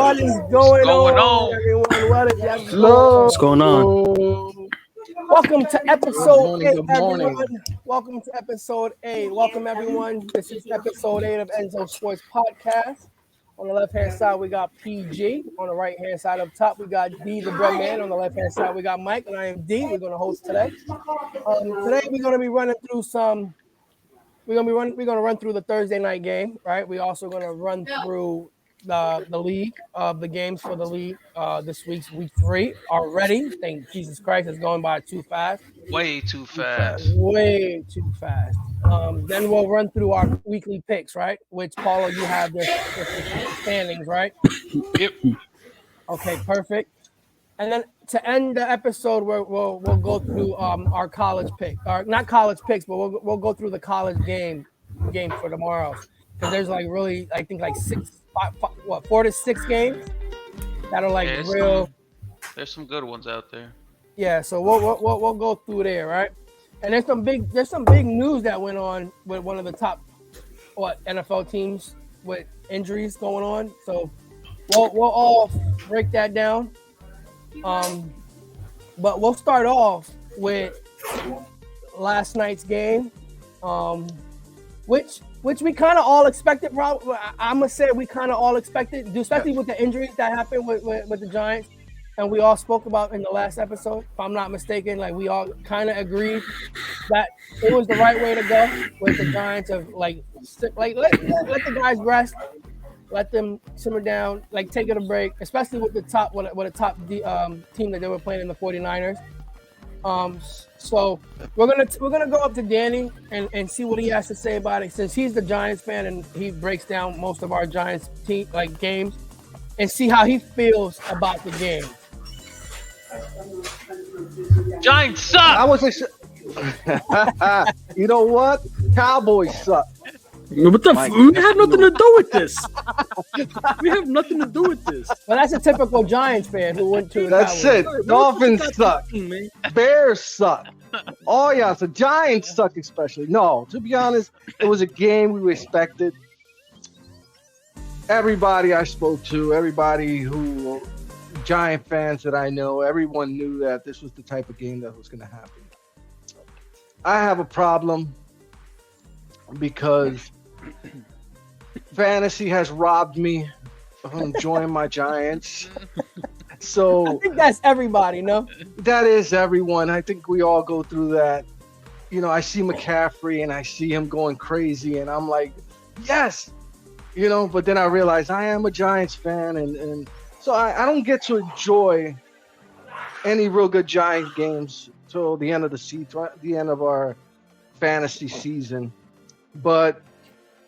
What is going going on, on? everyone? What is going Hello. on? What's going on? Welcome to Good episode morning. 8, Good everyone. morning. Welcome to episode 8. Welcome, everyone. This is episode 8 of Endzone Sports Podcast. On the left-hand side, we got PG. On the right-hand side up top, we got D, the bread man. On the left-hand side, we got Mike, and I am D. We're going to host today. Today, we're going to be running through some. We're gonna run through the Thursday night game, right? We're also gonna run through the league of the games for the league. This week's week 3 already. Thank Jesus Christ, it's going by too fast. Way too Too fast. fast. Way too fast. Then we'll run through our weekly picks, right? Which Paulo, you have the standings, right? Yep. Okay, perfect. And then to end the episode, we'll go through our college pick, or not college picks, but we'll go through the college game for tomorrow, because there's like really, I think like 4 to 6 games that are like Yeah, real. there's some good ones out there. Yeah, so we'll go through there, right? And there's some big news that went on with one of the top NFL teams with injuries going on. So we'll all break that down. But we'll start off with last night's game, which we kind of all expected. Probably, I'm gonna say we kind of all expected, especially with the injuries that happened with the Giants, and we all spoke about in the last episode. If I'm not mistaken, like we all kind of agreed that it was the right way to go with the Giants of let the guys rest. Let them simmer down, like take it a break, especially with the top team that they were playing in the 49ers. So we're gonna go up to Danny and see what he has to say about it, since he's the Giants fan and he breaks down most of our Giants team games, and see how he feels about the game. Giants suck. I wasn't sure. You know what? Cowboys suck. What the? Mike, We have nothing to do with this. We have nothing to do with this. Well, that's a typical Giants fan who went to. That's it. Dolphins suck. Bears suck. Oh yeah, the Giants suck especially. No, to be honest, it was a game we respected. Everybody I spoke to, everybody who Giant fans that I know, everyone knew that this was the type of game that was going to happen. I have a problem because fantasy has robbed me of enjoying my Giants. So I think that's everybody, no? that is everyone. I think we all go through that. You know, I see McCaffrey and I see him going crazy and I'm like, yes, but then I realize I am a Giants fan and so I don't get to enjoy any real good Giant games till the end of the season, the end of our fantasy season. But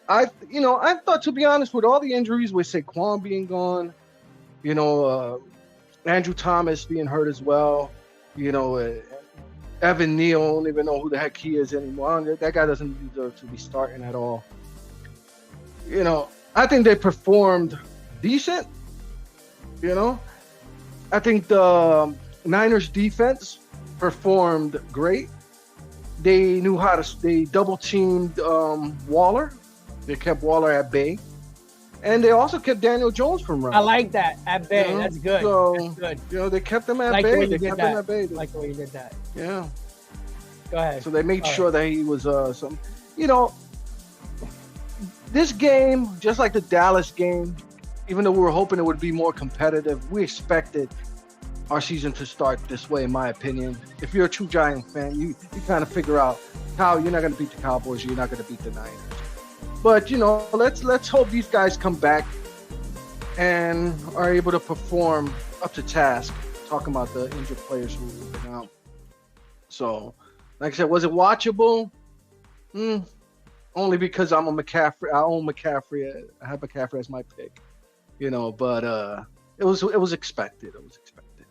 I thought, to be honest, with all the injuries, with Saquon being gone, Andrew Thomas being hurt as well, Evan Neal, I don't even know who the heck he is anymore. That guy doesn't deserve to be starting at all. I think they performed decent. I think the Niners defense performed great. They knew they double teamed Waller. They kept Waller at bay. And they also kept Daniel Jones from running. I like that. At bay. That's good. So, That's good. they kept him at Like bay. the way They you did kept that. him at bay. Like the way you did that. Yeah. Go ahead. So they made All sure that he was this game, just like the Dallas game, even though we were hoping it would be more competitive, we expected our season to start this way, in my opinion. If you're a true Giant fan, you kind of figure out how you're not going to beat the Cowboys, you're not going to beat the Niners. But, let's hope these guys come back and are able to perform up to task, talking about the injured players who have been out. So, like I said, was it watchable? Only because I'm a McCaffrey. I own McCaffrey. I have McCaffrey as my pick. But it was expected. It was expected.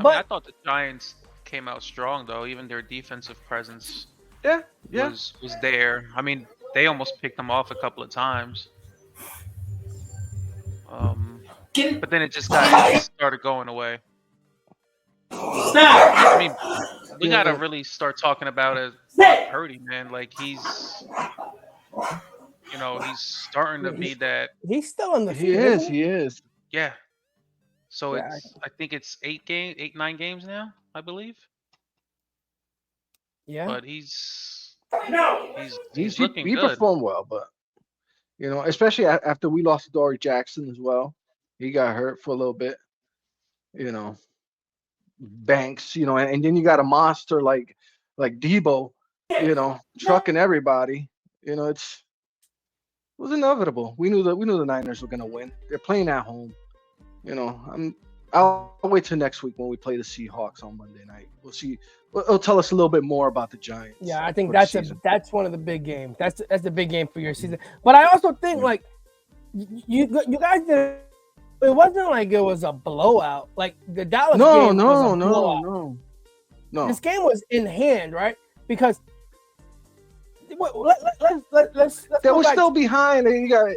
I thought the Giants came out strong, though. Even their defensive presence was there. I mean, they almost picked them off a couple of times. But then it started going away. I mean, we gotta really start talking about it. Purdy, man, like he's starting to be that. He's still in the He field. is. Yeah. So Yeah, I think it's 9 games now, I believe. yeah. But he's He's looking he good. performed well, but especially after we lost Dory Jackson as well, he got hurt for a little bit. You know, Banks. And then you got a monster like Debo. Trucking everybody. It was inevitable. We knew the Niners were gonna win. They're playing at home. I'll wait till next week when we play the Seahawks on Monday night. We'll see. It'll tell us a little bit more about the Giants. Yeah, I think for the season. that's one of the big games. That's the big game for your season. But I also think like you guys did. It wasn't like it was a blowout. Like the Dallas game was a blowout. No. This game was in hand, right? Because let's They go were back still behind. And you got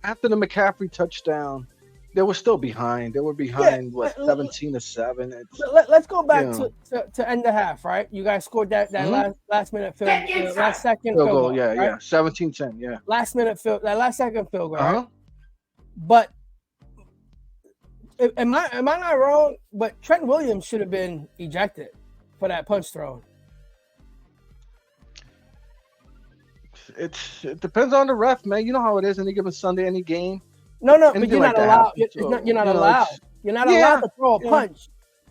after the McCaffrey touchdown, they were still behind. They were behind 17-7. Let's go back to end the half, right? You guys scored that last minute last second field goal. Yeah, right? yeah. 17-10, yeah. Last second field goal, Uh-huh. right? But am I not wrong? But Trent Williams should have been ejected for that punch throw. It depends on the ref, man. You know how it is any given Sunday, any game. No, but Anything you're like not that allowed. happens. You're not allowed. You're not allowed to throw a punch.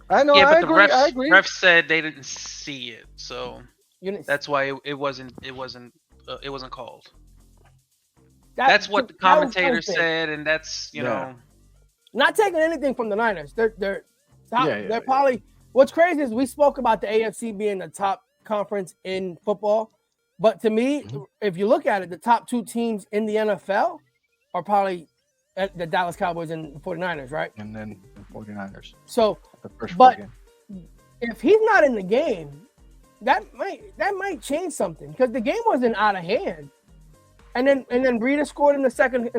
I know. Yeah, I but agree. the I agree. refs said they didn't see it, so that's why it wasn't called. That's what the commentator said, and that's you know. Not taking anything from the Niners. They're Yeah. probably. What's crazy is we spoke about the AFC being the top conference in football, but to me, if you look at it, the top two teams in the NFL are probably the Dallas Cowboys and the 49ers, right? And then the 49ers. So, the first but if he's not in the game, that might change something because the game wasn't out of hand. And then Breida scored in the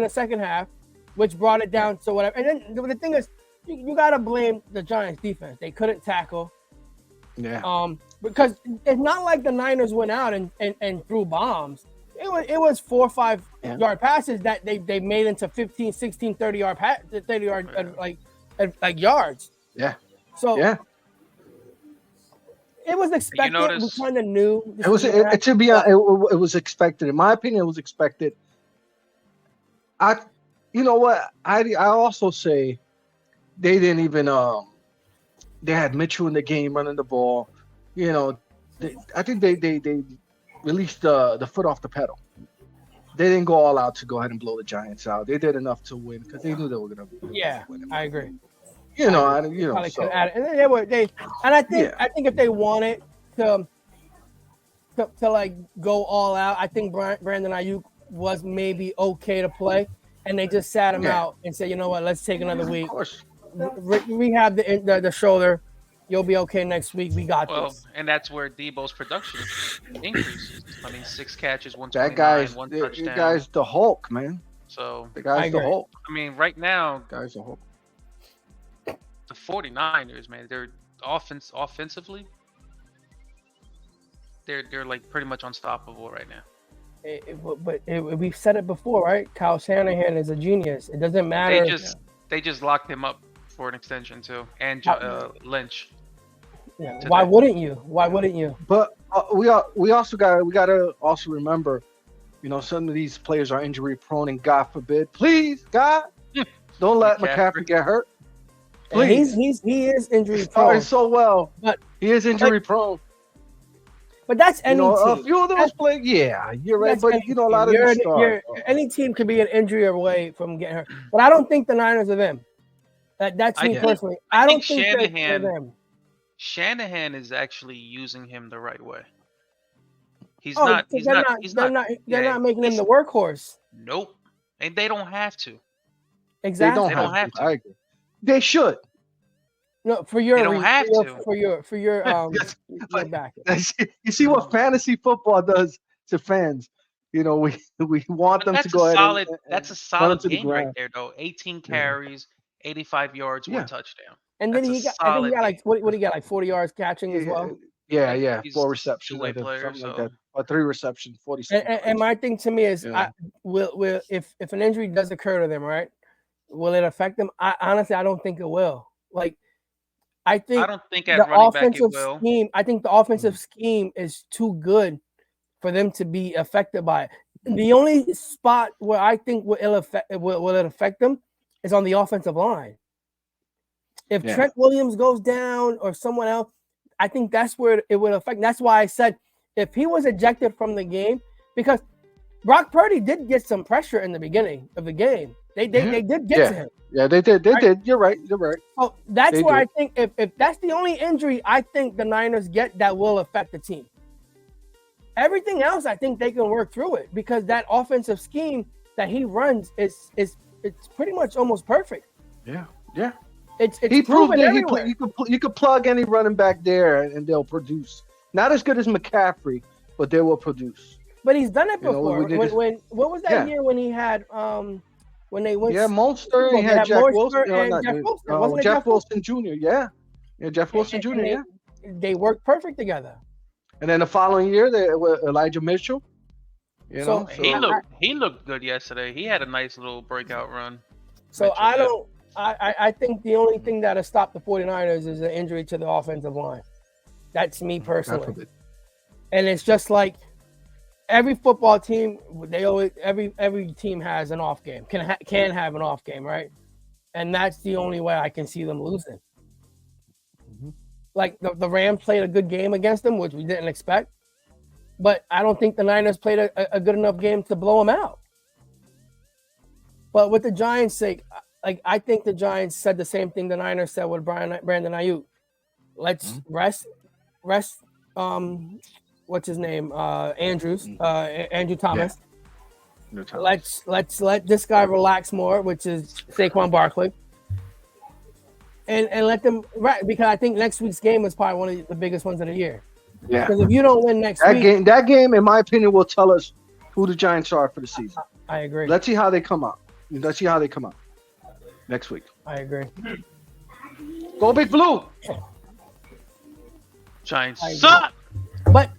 second half, which brought it down to whatever. And then the thing is, you gotta blame the Giants defense. They couldn't tackle. Yeah. Because it's not like the Niners went out and threw bombs. It was 4 or 5 yard passes that they made into 15, 16, 30 yard like yards. Yeah. So it was expected. We kind of knew. It was to be honest, it was expected. In my opinion, it was expected. You know what? I also say they didn't even they had Mitchell in the game running the ball. I think they released the foot off the pedal. They didn't go all out to go ahead and blow the Giants out. They did enough to win because they knew they were going to win. Yeah, I agree. Probably could add it. And then I think if they wanted to like go all out, I think Brandon Ayuk was maybe okay to play, and they just sat him out and said, you know what, let's take another week. Of course. Rehab the shoulder. You'll be okay next week. We got this. And that's where Debo's production increases. I mean, 6 catches, 129, one touchdown. That guy's the Hulk, man. So the guy's the Hulk. I mean, right now, guy's the Hulk. The 49ers, man, they're offensively, they're like pretty much unstoppable right now. But we've said it before, right? Kyle Shanahan is a genius. It doesn't matter. They just locked him up for an extension too, and Lynch. Yeah. Why wouldn't you? But we also gotta also remember, some of these players are injury prone, and God forbid, please God, don't let McCaffrey get hurt. Please. He is injury prone. So well, but he is injury prone. But that's any team. A few of those players, you're right. But a lot of them start. Any team could be an injury away from getting hurt. But I don't think the Niners are them. That's me personally. I don't think they're them. Shanahan is actually using him the right way. They're not making him the workhorse. Nope. And they don't have to. Exactly. They don't have to. I agree. They should. No, for your they don't have to. For your back. You see what fantasy football does to fans. We want them to go ahead. That's a solid game right there, though. 18 carries, 85 yards, 1 touchdown. And then he got like what do you got, like 40 yards catching as well? Yeah. 4 receptions, like that. Or 3 receptions, 47. And my thing to me is, if an injury does occur to them, right? will it affect them? Honestly, I don't think it will. Like, I don't think the at running back it offensive will. scheme. I think the offensive scheme is too good for them to be affected by it. The only spot where I think will it affect them is on the offensive line. If Trent Williams goes down or someone else, I think that's where it would affect. That's why I said if he was ejected from the game, because Brock Purdy did get some pressure in the beginning of the game. They did get to him. Yeah, they did. They did. You're right. So that's where I think if that's the only injury I think the Niners get that will affect the team. Everything else, I think they can work through it because that offensive scheme that he runs it's pretty much almost perfect. Yeah. He proved that you could plug any running back there and they'll produce. Not as good as McCaffrey, but they will produce. But he's done it before. When what was that year when he had when they went? Yeah, Monster. He had Jack Wilson. Jeff Wilson Jr. Yeah, Jeff Wilson Jr. They worked perfect together. And then the following year, they were Elijah Mitchell. He looked good yesterday. He had a nice little breakout run. So I think the only thing that has stopped the 49ers is an injury to the offensive line. That's me personally. And it's just like every football team, every team has an off game, can have an off game, right? And that's the only way I can see them losing. Like the Rams played a good game against them, which we didn't expect. But I don't think the Niners played a good enough game to blow them out. But with the Giants' sake, like I think the Giants said the same thing the Niners said with Brandon Ayuk. Let's rest. What's his name? Andrew Thomas. Yeah. Let's let this guy relax more, which is Saquon Barkley. And let them because I think next week's game is probably one of the biggest ones of the year. Yeah. Because if you don't win next week, that game, in my opinion, will tell us who the Giants are for the season. I agree. Let's see how they come out. Next week. I agree. Go Big Blue. Giants suck. But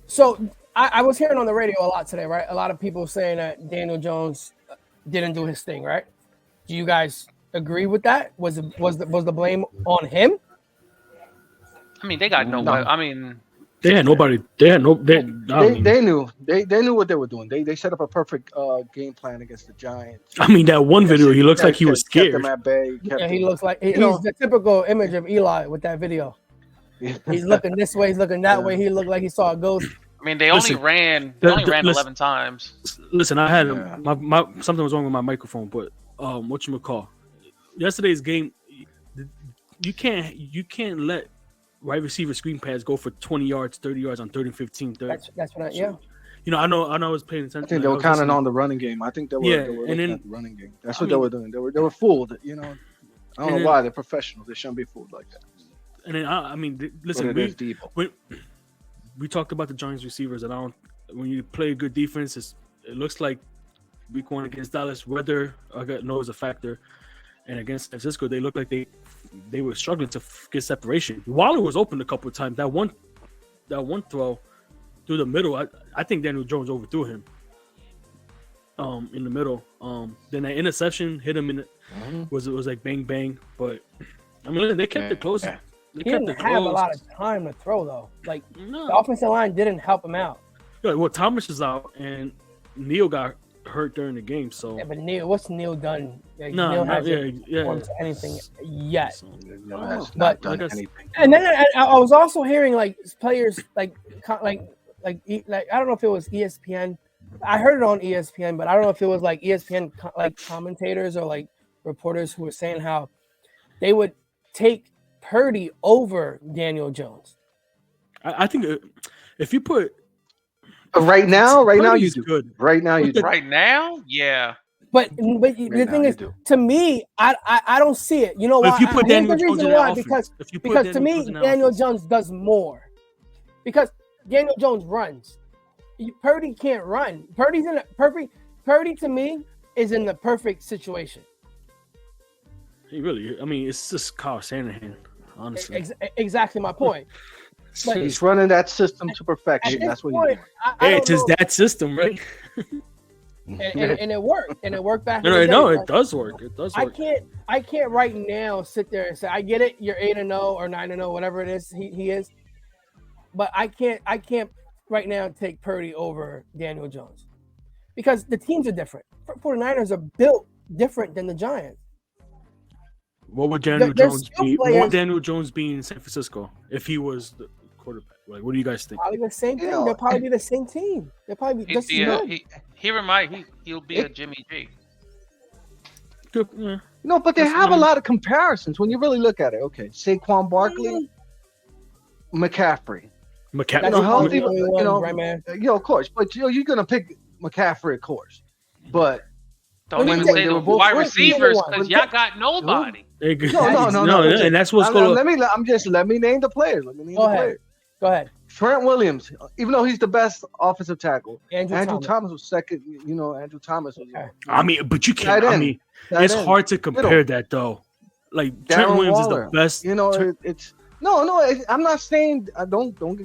so I was hearing on the radio a lot today, right? A lot of people saying that Daniel Jones didn't do his thing, right? Do you guys agree with that? Was the blame on him? I mean, they got nobody. I mean, they had nobody. They knew what they were doing. They set up a perfect game plan against the Giants. I mean, that one video, he looks like he was scared. Kept them at bay. He looks like he's the typical image of Eli with that video. He's looking this way, he's looking that way. He looked like he saw a ghost. I mean, they only ran 11 times. Listen, I had my something was wrong with my microphone, but whatchamacall. Yesterday's game, you can't let wide receiver screen pass go for 20 yards, 30 yards on 3rd and 15. That's what I know I was paying attention. I think they were counting on the running game. I think they were looking at the running game. That's what they were doing. They were fooled, I don't know why. They're professionals. They shouldn't be fooled like that. And then listen, we talked about the Giants receivers, and when you play good defense, it looks like week 1 against Dallas, weather is a factor, and against San Francisco, they looked like they were struggling to get separation. Waller was open a couple of times. That one throw through the middle, I think Daniel Jones overthrew him. In the middle. Then that interception hit him it was like bang bang, but I mean they kept it close. Yeah. He didn't have a lot of time to throw though. Like the offensive line didn't help him out. Yeah, well, Thomas is out and Neal got hurt during the game. So yeah, but what's Neal done? Like, Neal hasn't performed anything yet. So, has but done anything. And then I was also hearing like players like I don't know if it was ESPN. I heard it on ESPN, but I don't know if it was like ESPN like commentators or like reporters who were saying how they would take Purdy over Daniel Jones. I think if you put right now you do. Good. Right now you do. Right now, yeah. But the thing is, to me, I don't see it. You know why? If you put Daniel Jones in that offense, because to me, Daniel Jones does more. Because Daniel Jones runs. Purdy can't run. Purdy to me is in the perfect situation. It's just Kyle Shanahan, honestly. Exactly my point. But he's running that system to perfection. That's what he's doing. It's just that system, right? and it worked. And it worked back. No, it does work. It does work. I can't right now sit there and say I get it. You're 8-0 or 9-0, whatever it is. He is, but I can't right now take Purdy over Daniel Jones because the teams are different. 49ers are built different than the Giants. What would Daniel Jones be? What would Daniel Jones be in San Francisco if he was the quarterback? Like, what do you guys think? Probably the same thing. They'll probably be the same team. They'll probably be just he'll be a Jimmy G. Good, yeah. No, but they have a lot of comparisons when you really look at it. Okay, Saquon Barkley, McCaffrey. Healthy, right, man. Of course, but you're gonna pick McCaffrey, of course. But don't even say the wide receivers because y'all got nobody. No, and that's what's going. Let me name the players. Go ahead. Trent Williams, even though he's the best offensive tackle, Andrew Thomas was second. Andrew Thomas was. Okay. I mean, but you can't. It's hard to compare that though. Like Trent Williams is the best. It's no. I'm not saying. Don't. No.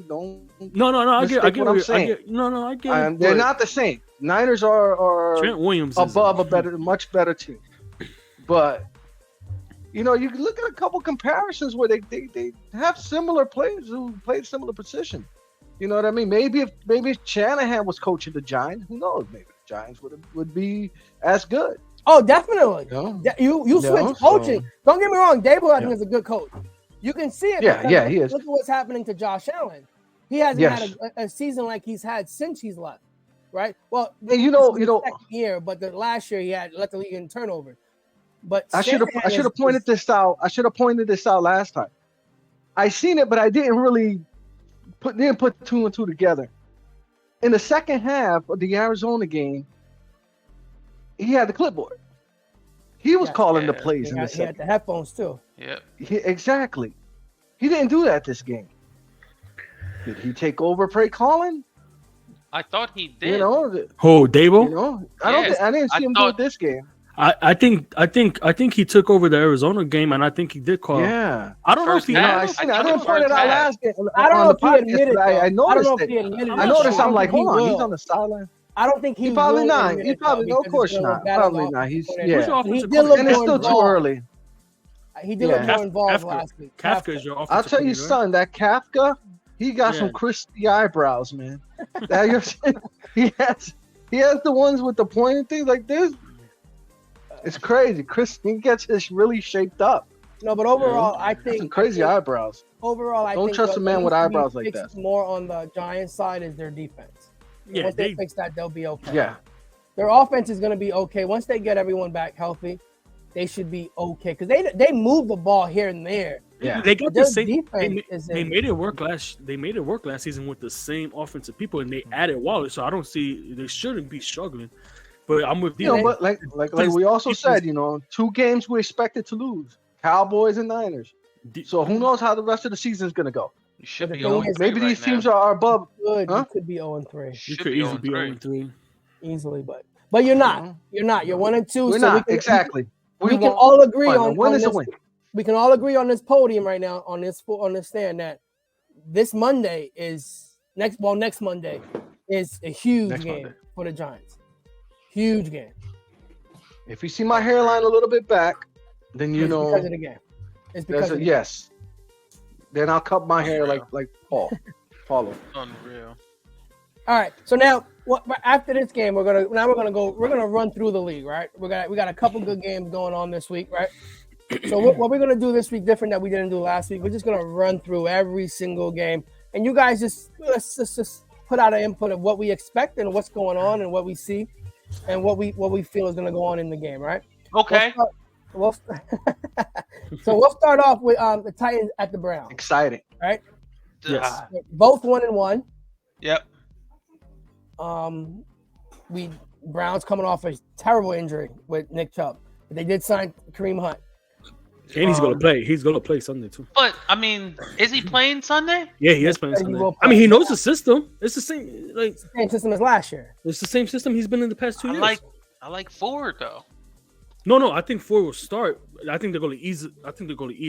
I get what I'm saying. I get it. They're not the same. Niners are Trent Williams above much better team, but. You can look at a couple comparisons where they have similar players who played similar position. You know what I mean? Maybe if Shanahan was coaching the Giants, who knows? Maybe the Giants would be as good. Oh, definitely. You switch coaching. Don't get me wrong. Dable, I think, is a good coach. You can see it. Yeah, he is. Look at what's happening to Josh Allen. He hasn't had a season like he's had since he's left, right? Well, and second year, but the last year he had let the league in turnover. But I should have pointed this out. I should have pointed this out last time. I seen it, but I didn't really put two and two together. In the second half of the Arizona game, he had the clipboard. He was calling the plays in the second. He had the headphones too. Yeah. Exactly. He didn't do that this game. Did he take over play calling? I thought he did. Dable? I didn't see him do it this game. I think he took over the Arizona game, and I think he did call. Yeah, I don't know if he. I didn't point it out last game. I don't know if he admitted it. I noticed it. I noticed. I'm like, hold on, he's on the sideline. I don't think he probably not. He probably no, of course not. Probably not. He did look and it's still too early. He did look more involved last week. Kafka is your offensive. I'll tell you, son, that Kafka, he got some crispy eyebrows, man. He has the ones with the pointed things like this. It's crazy. He gets his really shaped up. No, but overall, I think some crazy eyebrows. Overall, I don't trust a man with eyebrows like that. More on the Giants side is their defense. Yeah, once they fix that, they'll be okay. Yeah, their offense is going to be okay once they get everyone back healthy. They should be okay because they move the ball here and there. Yeah, they got the same. They made it work last. They made it work last season with the same offensive people, and they added Waller. So I don't see they shouldn't be struggling. But I'm with you. But like we also said, 2 games we expected to lose: Cowboys and Niners. So who knows how the rest of the season is going to go? You should be maybe these teams are above. Good, you could be 0-3. You could easily be 0-3. Easily, but you're not. You're not. You're 1-2. We're not exactly. We can all agree on win is this. a win. We can all agree on this podium right now on this stand that this Monday is next Monday is a huge game for the Giants. Huge game. If you see my hairline a little bit back, then it's because of the game. It's because of the game. Then I'll cut my hair like Paulo. Unreal. All right. So now, after this game, we're gonna run through the league, right? We got a couple good games going on this week, right? So what we're gonna do this week different that we didn't do last week. We're just gonna run through every single game, and you guys let's just put out an input of what we expect and what's going on and what we see, and what we feel is gonna go on in the game, right? Okay. So we'll start off with the Titans at the Browns. Exciting, right? Yes. Both 1-1. Yep. Browns coming off a terrible injury with Nick Chubb. They did sign Kareem Hunt. And he's gonna play. He's gonna play Sunday too. But I mean, is he playing Sunday? Yeah, he is playing Sunday. I mean, he knows the system. It's the same system as last year. It's the same system he's been in the past 2 years. I like Ford though. No, I think Ford will start. I think they're gonna ease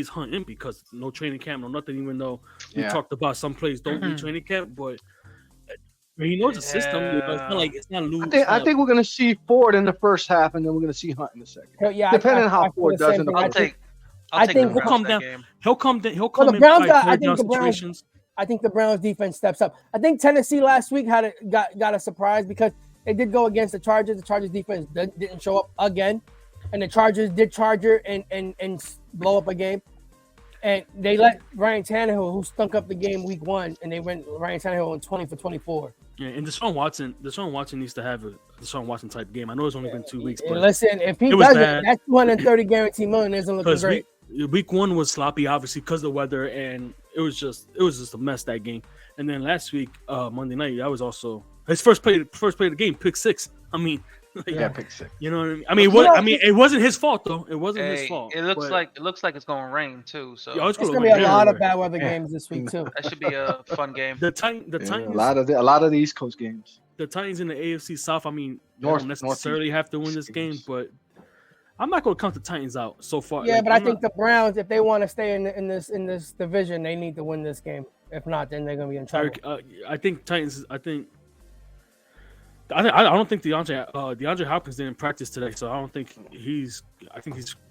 Hunt in because no training camp, no nothing. Even though we talked about some plays don't need training camp, but He knows the system. It's not loose. I think we're gonna see Ford in the first half, and then we're gonna see Hunt in the second. Yeah, depending on how Ford does in the first. I'll take he'll come down. He'll come in situations. I think the Browns defense steps up. I think Tennessee last week got a surprise because they did go against the Chargers. The Chargers defense didn't show up again, and the Chargers did Charger and blow up a game. And they let Ryan Tannehill, who stunk up the game week 1, and they went Ryan Tannehill on 20 for 24. Yeah, and Deshaun Watson needs to have a Deshaun Watson type game. I know it's only been 2 weeks, but listen, if he does it, that 230 guaranteed million isn't looking great. Week 1 was sloppy, obviously, because of the weather, and it was just a mess that game. And then last week, Monday night, that was also his first play of the game, pick 6. I mean, pick 6. You know what I mean? It wasn't his fault though. It wasn't his fault. It looks like it's going to rain too. So it's going to be a lot of bad weather games this week too. That should be a fun game. The Titans, a lot of the East Coast games. The Titans in the AFC South. I mean, don't necessarily have to win this game, but I'm not going to count the Titans out so far. Yeah, but I think the Browns, if they want to stay in this division, they need to win this game. If not, then they're going to be in trouble. I think Titans. I don't think DeAndre Hopkins didn't practice today, so I think he's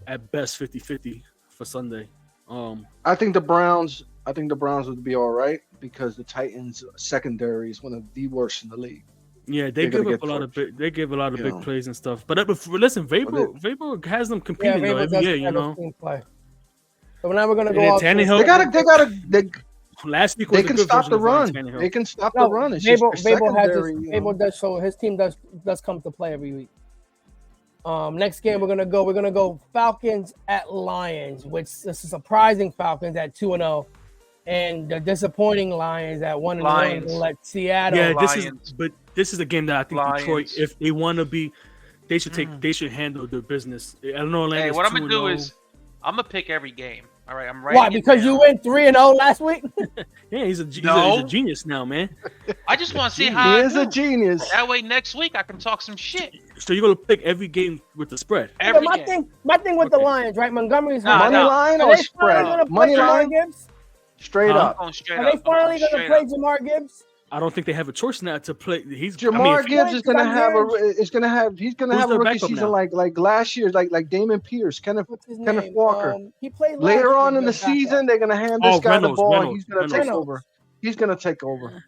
at best 50-50 for Sunday. I think the Browns would be all right because the Titans secondary is one of the worst in the league. Yeah, they give a lot of big plays and stuff. But listen, Vabor has them competing though every year, you know. So now we're gonna go off. Last week they can stop the run. They can stop the run. It's Vabor does so his team does come to play every week. Next game we're gonna go Falcons at Lions, which is a surprising Falcons at 2-0, and the disappointing Lions at 1-1. Let Seattle. Yeah, this is a game that I think Detroit, if they want to be, they should handle their business. I don't know. Hey, what I'm gonna do is I'm gonna pick every game. All right, I'm right. Why? Because you went 3-0 last week. Yeah, he's a genius now, man. I just want to see how he is a genius. That way, next week I can talk some shit. So you're gonna pick every game with the spread. My thing with the Lions, right? Montgomery's money line or spread? Money line. Straight up. Are they finally gonna play Jamar Gibbs? I don't think they have a choice now to play. Jamar Gibbs is gonna have a rookie season like last year, like Damon Pierce, Kenneth Walker. He played later on in the season. They're gonna hand this guy the ball. And he's gonna take over. He's gonna take over.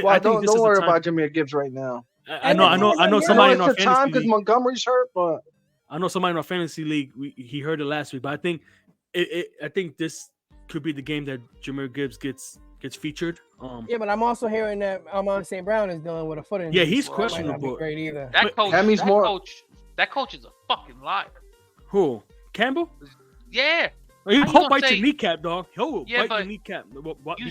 Don't worry about Jamar Gibbs right now. I know somebody in our fantasy league. Because Montgomery's hurt, but I know somebody in our fantasy league. He heard it last week, but I think this could be the game that Jamar Gibbs gets featured. Yeah, but I'm also hearing that Amon St. Brown is dealing with a foot injury. Yeah, he's questionable. That might not be great either. That coach is a fucking liar. Who? Campbell? Yeah. He'll bite your kneecap, dog. He'll bite your kneecap. Be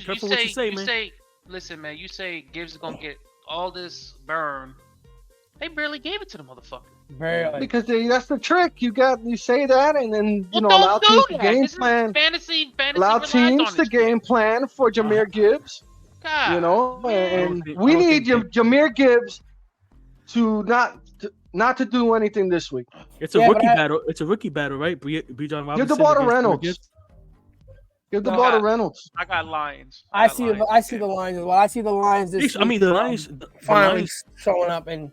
careful what you say, man. Listen, man, you say Gibbs is gonna get all this burn. They barely gave it to the motherfucker. Barely. Because that's the trick. You say that, and then allow teams to game plan. Fantasy allow teams to game plan for Jahmyr Gibbs. God, and we need Jahmyr Gibbs to not to do anything this week. It's a rookie battle. It's a rookie battle, right? Bijan Robinson. Give the ball to Reynolds. Give the ball to Reynolds. I got Lions. I see the Lions as well. I see the Lions this week. The Lions finally showing up and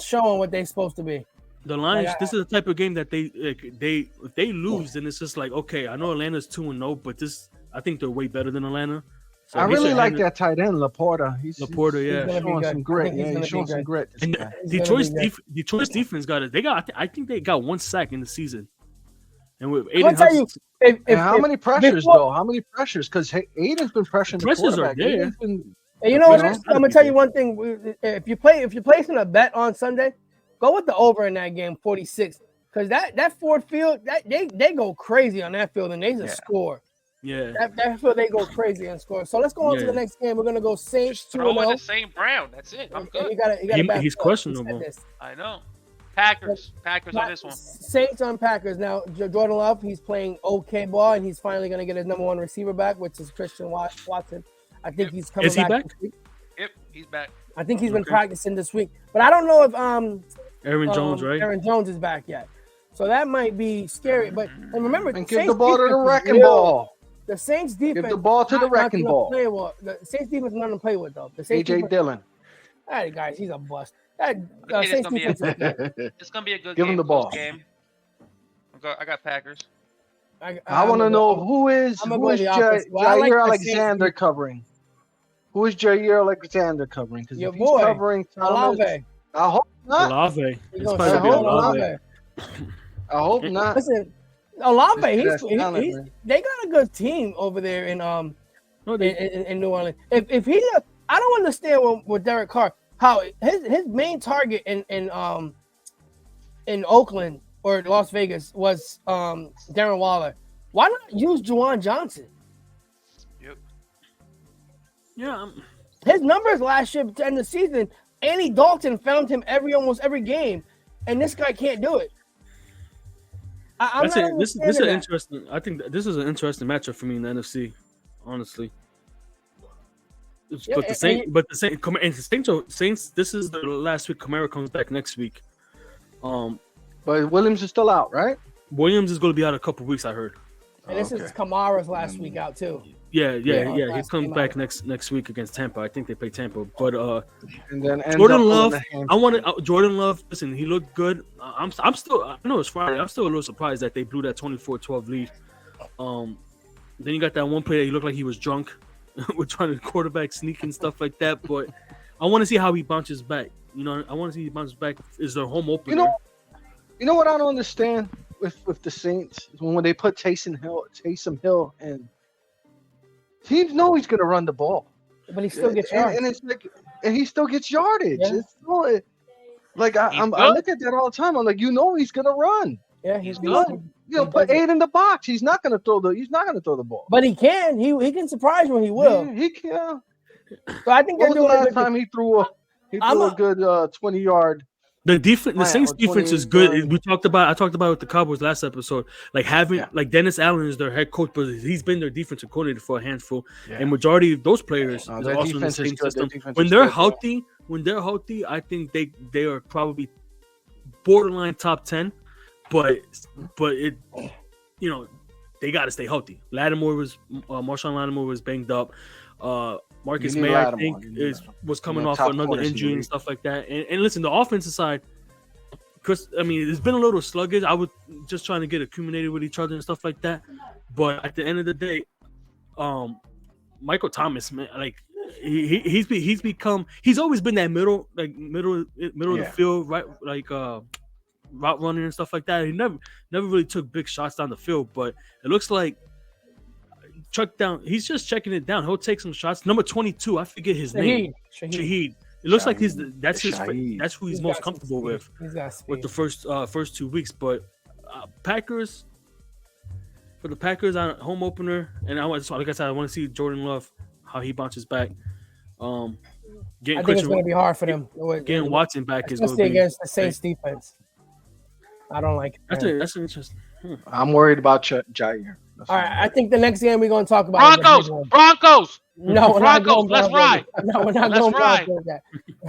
showing what they're supposed to be. The Lions. This is the type of game that if they lose, then it's just like, okay, I know Atlanta's 2-0, but I think they're way better than Atlanta. So I really like that tight end, Laporta. He's showing some grit. He's showing some grit. And Detroit's defense got it. I think they got 1 sack in the season. And with Aiden Hutchinson, how many pressures though? How many pressures? Because Aiden's been pressuring the quarterback. You know what? I'm gonna tell you one thing. If you're placing a bet on Sunday, go with the over in that game, 46. Because that Ford Field, they go crazy on that field and they just score. Yeah, that field they go crazy and score. So let's go on to the next game. We're gonna go Saints 2-0. Throw in the same Brown. That's it. I'm good. He's questionable. I know. Packers on this one. Saints on Packers. Now, Jordan Love, he's playing okay ball, and he's finally going to get his number one receiver back, which is Christian Watson. I think he's coming back this week. Yep, he's back. I think he's been practicing this week. But I don't know if Aaron Jones, right? Aaron Jones is back yet. So that might be scary. But and remember, give the ball to the wrecking ball. The Saints defense. Give the ball to the wrecking ball. The Saints defense is nothing to play with, though. A.J. Dillon. That guys, he's a bust. That I think it's gonna be a good game. Give him the ball. Game. I got Packers. I want to know who is Jair Alexander covering. Who is Jair Alexander covering? Because if he's covering Thomas, I hope not. Olave. I hope not. Listen, Olave, they got a good team over there in New Orleans. If he, I don't understand with Derek Carr how his main target in Oakland or Las Vegas was Darren Waller. Why not use Juwan Johnson? Yep. Yeah. His numbers last year to end the season, Andy Dalton found him almost every game, and this guy can't do it. This is an interesting. I think this is an interesting matchup for me in the NFC, honestly. But the Saints. This is the last week. Kamara comes back next week. But Williams is still out, right? Williams is going to be out a couple weeks, I heard. And this is Kamara's last week out too. Yeah. He comes back next week against Tampa. I think they play Tampa. But and then Jordan Love. Jordan Love. Listen, he looked good. I'm still. I know it's Friday. I'm still a little surprised that they blew that 24-12 lead. Then you got that one play that he looked like he was drunk. We're trying to quarterback sneak and stuff like that. But I want to see how he bounces back. You know, I want to see he bounces back. Is their home opener? You know what I don't understand with the Saints when they put Taysom Hill, and teams know he's going to run the ball, but he still gets yardage. And it's like, and he still gets yardage. Yeah. It's still, like I look at that all the time. I'm like, he's going to run. Yeah, he's good. Put 8 in the box. He's not going to throw the ball. But he can. He can surprise when he will. Yeah, he can. So I think they're doing the last time he threw a good 20-yard. The Saints defense is good. I talked about it with the Cowboys last episode. Like having like Dennis Allen is their head coach, but he's been their defensive coordinator for a handful. Yeah. And majority of those players are also in the same system. When they're healthy, I think they are probably borderline top 10. But it, they got to stay healthy. Marshawn Lattimore was banged up. Marcus May, I think, was coming off another injury and stuff like that. And listen, the offensive side, because it's been a little sluggish. I was just trying to get accumulated with each other and stuff like that. But at the end of the day, Michael Thomas, man, like he's always been that middle of the field, right? Like route running and stuff like that. He never really took big shots down the field, but it looks like. He's just checking it down. He'll take some shots. Number 22, I forget his name. Shahid. It looks like that's who he's most comfortable with the first 2 weeks. But Packers on home opener, and like I said, I want to see Jordan Love how he bounces back. I think it's going to be hard for them. Getting Watson back is going to be against the Saints defense. I don't like it. That's interesting. I'm worried about Jair. All right, I think the next game we're going to talk about Broncos. No, we're not going. Let's ride. No, we're not going.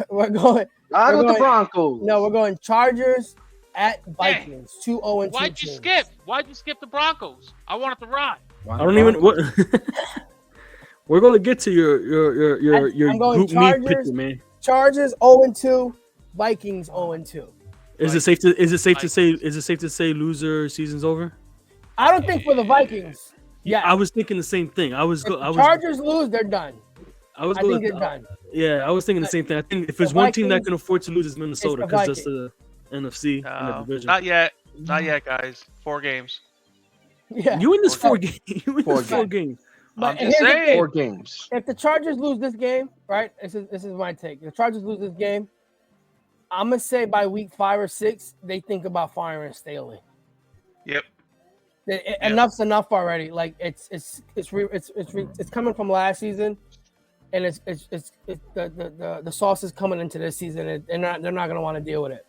We're going. I with the Broncos. No, we're going Chargers at Vikings. 2-0 and 2. Why'd you skip the Broncos? I wanted to ride. I don't even. What? We're going to get to your group meet picture, man. Chargers 0-2, Vikings 0-2. Is it safe to say loser season's over? I don't think for the Vikings. Yeah, I was thinking the same thing. Chargers lose, they're done. I think they're done. Yeah, I was thinking the same thing. I think if there's one team that can afford to lose, it's Minnesota because that's the NFC in the division. Not yet, guys. 4 games. Yeah, you in this 4 games. You in this 4 games. I'm just saying. 4 games. If the Chargers lose this game, right? This is my take. If the Chargers lose this game, I'm gonna say by week 5 or 6, they think about firing Staley. Yep. Enough's enough already. Like it's coming from last season, and it's the sauce is coming into this season, and they're not gonna want to deal with it.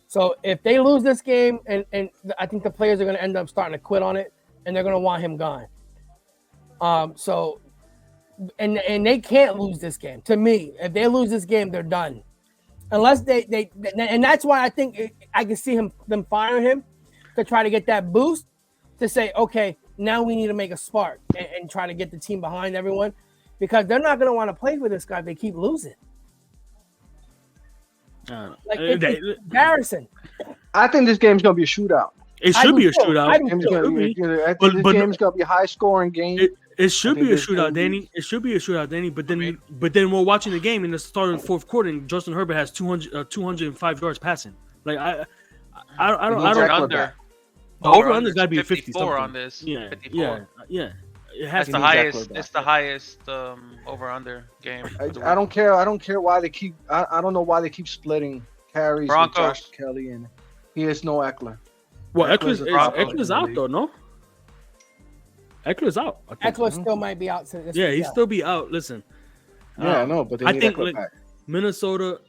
So if they lose this game, and I think the players are gonna end up starting to quit on it, and they're gonna want him gone. So they can't lose this game. To me, if they lose this game, they're done. Unless they and that's why I think I can see them firing him to try to get that boost. To say, okay, now we need to make a spark and try to get the team behind everyone, because they're not going to want to play with this guy if they keep losing. Like it's embarrassing. I think this game's gonna be a shootout. It should be a shootout. I think this game's gonna be a high scoring game. It should be a shootout, Danny. It should be a shootout, Danny. But then we're watching the game in the start of the fourth quarter, and Justin Herbert has 205 yards passing. Like I don't under. Over-under's got to be a 54 on this. Yeah, 54. yeah. It has That's the highest. It's the highest over/under game. I don't care. I don't care why they keep. I don't know why they keep splitting carries with Josh Kelly, and he has no Eckler. Well, Eckler's out though, no? Eckler's out. Eckler still might be out. He'd still be out. Listen. Yeah, I know, but I think Minnesota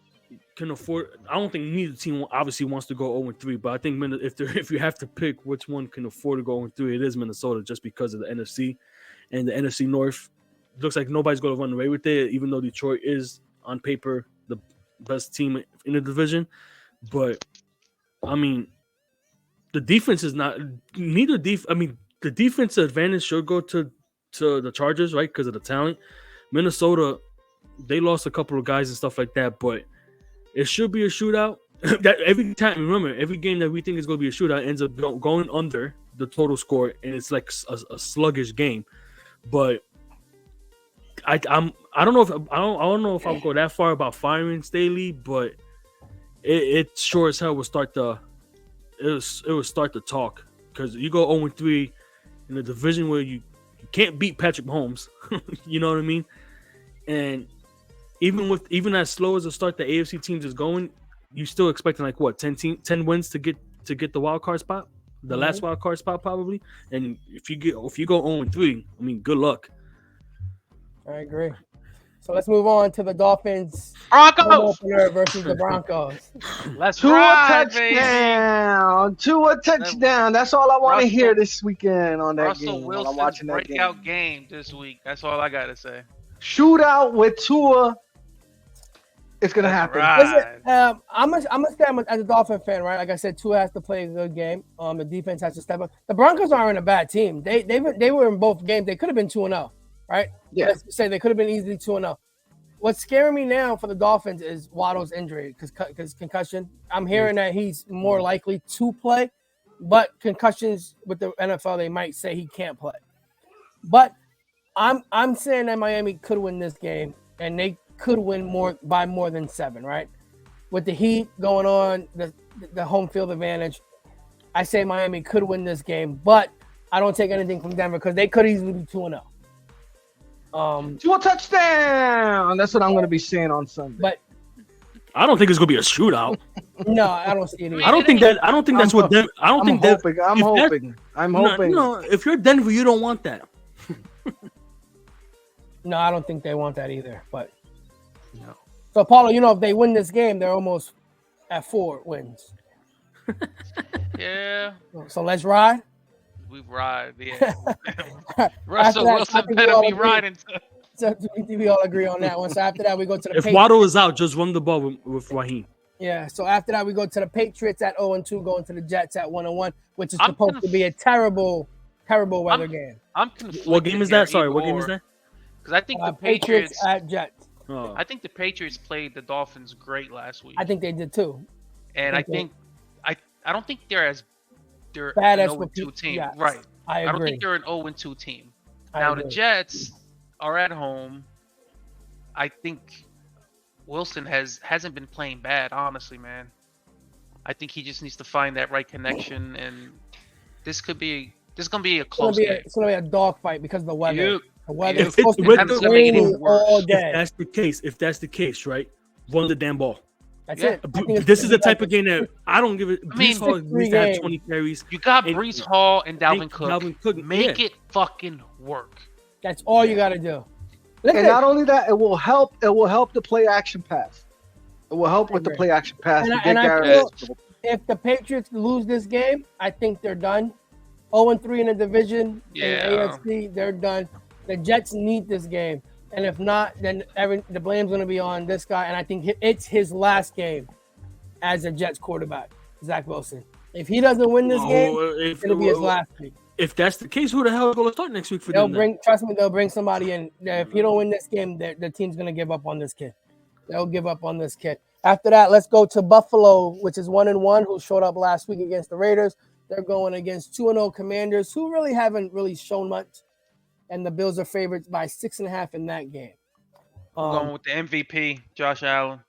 can afford. I don't think neither team obviously wants to go 0-3, but I think if you have to pick which one can afford to go 0-3, it is Minnesota, just because of the NFC and the NFC North. It looks like nobody's going to run away with it, even though Detroit is on paper the best team in the division. But I mean, the defense is not neither. The defensive advantage should go to the Chargers, right, because of the talent. Minnesota, they lost a couple of guys and stuff like that, but it should be a shootout. That every time, remember, every game that we think is going to be a shootout ends up going under the total score, and it's like a sluggish game. But I don't know if I'll go that far about firing Staley, but it sure as hell will start the talk, because you go 0-3 in a division where you can't beat Patrick Mahomes. You know what I mean? And even as slow as the start the AFC teams is going, you still expecting like what 10 wins to get the wild card spot, the last wild card spot probably. And if you go 0-3, I mean, good luck. I agree. So let's move on to the Dolphins Broncos versus the Broncos. Let's ride, touchdown. Tua touchdown. That's all I want to hear this weekend on that Russell game. Wilson's I'm watching that breakout game this week. That's all I gotta say. Shootout with Tua. It's gonna happen. Right. Listen, I'm gonna stand as a Dolphin fan, right? Like I said, Tua has to play a good game. The defense has to step up. The Broncos aren't a bad team. They were in both games. They could have been 2-0, right? Yeah. Let's say they could have been easily 2-0. What's scaring me now for the Dolphins is Waddle's injury, because concussion. I'm hearing that he's more likely to play, but concussions with the NFL, they might say he can't play. But I'm saying that Miami could win this game, and they could win by more than 7, right? With the heat going on, the home field advantage, I say Miami could win this game, but I don't take anything from Denver because they could easily be 2-0. Tua touchdown. That's what I'm going to be saying on Sunday. But I don't think it's going to be a shootout. No, I don't see it either. I don't think that's what Denver. I don't think that. I'm hoping. No, if you're Denver, you don't want that. No, I don't think they want that either. But no. So Paulo, if they win this game, they're almost at 4 wins. Yeah. So let's ride. We ride, yeah. Russell Wilson better be riding. So we all agree on that one. So after that, we go to the If Waddle is out, just run the ball with Raheem. Yeah, so after that, we go to the Patriots at 0-2, going to the Jets at 1-1, which is supposed to be a terrible weather game. I'm confused. What game is that? Sorry, what game is that? Because I think the Patriots at Jets. Oh. I think the Patriots played the Dolphins great last week. I think they did too. And I don't think they're bad an as 0-2 team. Yes, Right. I don't agree. think they're an 0-2 team. I Now agree. the Jets are at home. I think Wilson hasn't been playing bad, honestly, man. I think he just needs to find that right connection, and this is gonna be a close game. It's gonna be a dogfight because of the weather. Yep. The weather Yep. is supposed to be raining all day. If that's the case, right? Run the damn ball. That's Yeah. it. This is the type of game that I don't give it. Brees Hall needs to have games. 20 carries. You got Brees Hall and Dalvin Cook. Make yeah. it fucking work. That's all you got to do. And not only that, it will help the play action pass. It will help with the play action pass. And I feel if the Patriots lose this game, I think they're done. 0-3 in the division, in the AFC, they're done. The Jets need this game. And if not, then the blame's going to be on this guy. And I think it's his last game as a Jets quarterback, Zach Wilson. If he doesn't win this game, it'll be his last week. If that's the case, who the hell is going to start next week for them? Trust me, they'll bring somebody in. If you don't win this game, the team's going to give up on this kid. They'll give up on this kid. After that, let's go to Buffalo, which is 1-1, who showed up last week against the Raiders. They're going against 2-0 Commanders, who really haven't really shown much. And the Bills are favored by 6.5 in that game. I'm going with the MVP, Josh Allen.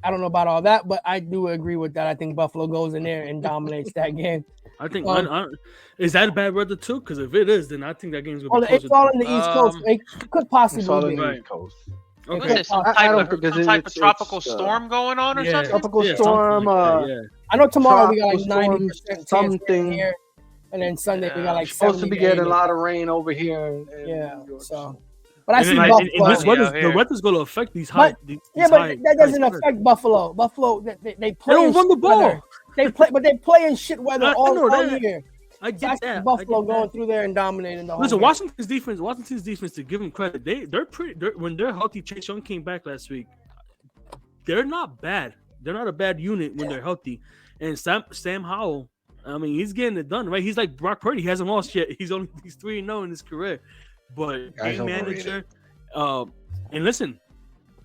I don't know about all that, but I do agree with that. I think Buffalo goes in there and dominates that game. I think is that a bad weather too? Because if it is, then I think that game's gonna be it's all in the East Coast. It could It's all possibly in be. the Right. East Coast. Was Okay. it some I type don't of, think some it's- type of it's, tropical uh, storm going on or Yeah. something? Tropical Yeah, storm. something like that, yeah. I know tomorrow we got like Tropical 90% chance something. here, and then Sunday we Yeah. got like Supposed to be 70 getting a 80. lot of rain over here. In Yeah, New York, so. But I And see then, Buffalo. and this Buffalo. the weather's going to affect these high. But- these Yeah, but high, that doesn't high affect Buffalo. Buffalo, they play. They don't in run the shit ball. weather. They play in shit weather I all know that. year. I So I get see that. Buffalo I get that. going through there and dominating the whole Listen, game. Washington's defense, to give them credit, they're pretty. When they're healthy, Chase Young came back last week. They're not bad. They're not a bad unit when they're healthy. And Sam Howell, I mean, he's getting it done, right? He's like Brock Purdy. He hasn't lost yet. He's 3-0 in his career. But Guys game manager, and listen,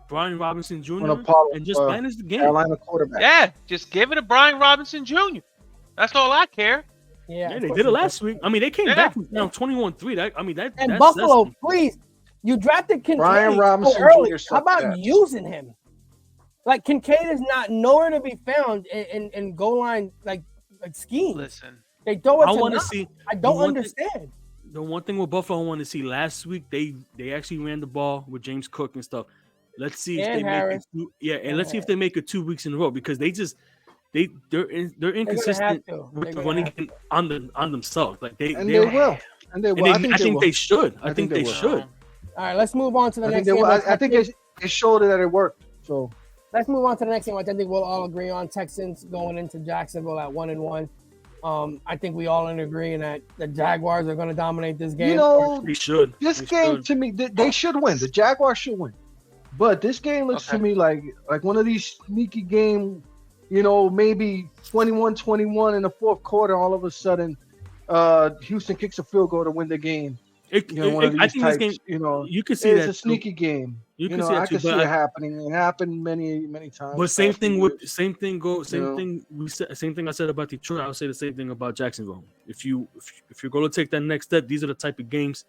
Brian Robinson Jr. and just manage the game. Carolina quarterback. Yeah, just give it to Brian Robinson Jr. That's all I care. Yeah, Yeah, of they course did it you last week. I mean, they came Yeah. back from down 21-3. And That's Buffalo, please, you drafted Kincaid Brian Robinson so early. Jr. How about success. using him? Like Kincaid is not nowhere to be found in goal line like schemes. Listen, They throw it I to want to Knox. see. I don't the one thing- understand. The one thing with Buffalo I want to see last week, they actually ran the ball with James Cook and stuff. Let's see if And they Harris. make it. And And let's see if they make it 2 weeks in a row because they're inconsistent to. with They're the gonna running have game on themselves. Like And they will. And they will. I think they should. I think they will. should. All right, let's move on to the I think next they game. will. I think it showed that it worked. So Let's move on to the next game. I think we'll all agree on Texans going into Jacksonville at 1-1. I think we all agree that the Jaguars are going to dominate this game. you know, They should. this They game should. to me, they should win. The Jaguars should win. But this game looks to Okay. me like one of these sneaky game, you know, maybe 21-21 in the fourth quarter. All of a sudden, Houston kicks a field goal to win the game. You know, one of I these think types, this game, you know, you can see it's that a too. sneaky game. You can know, see that I too, can see but it happening. It happened many times. But same past few thing years. same thing I said about Detroit. I would say the same thing about Jacksonville. If you're going to take that next step, these are the type of games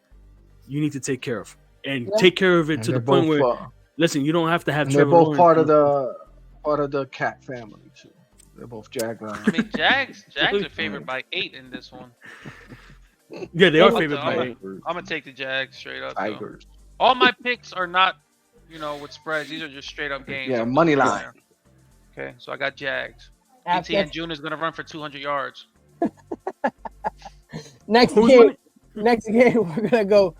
you need to take care of, and Yeah. take care of it And to the they're point both, where listen, you don't have to have. and they're Trevor both Lawrence. part of the Cat family too. They're both Jaguars. I mean, Jags are favored by 8 in this one. Yeah, they are I'm favored by gonna- 8. I'm gonna take the Jags straight up. though. Tigers. All my picks are not, with spreads. These are just straight up games. Yeah, I'm money just line. there. Okay, so I got Jags. After- ETN June is gonna run for 200 yards. Next Who's game, winning? we're going to go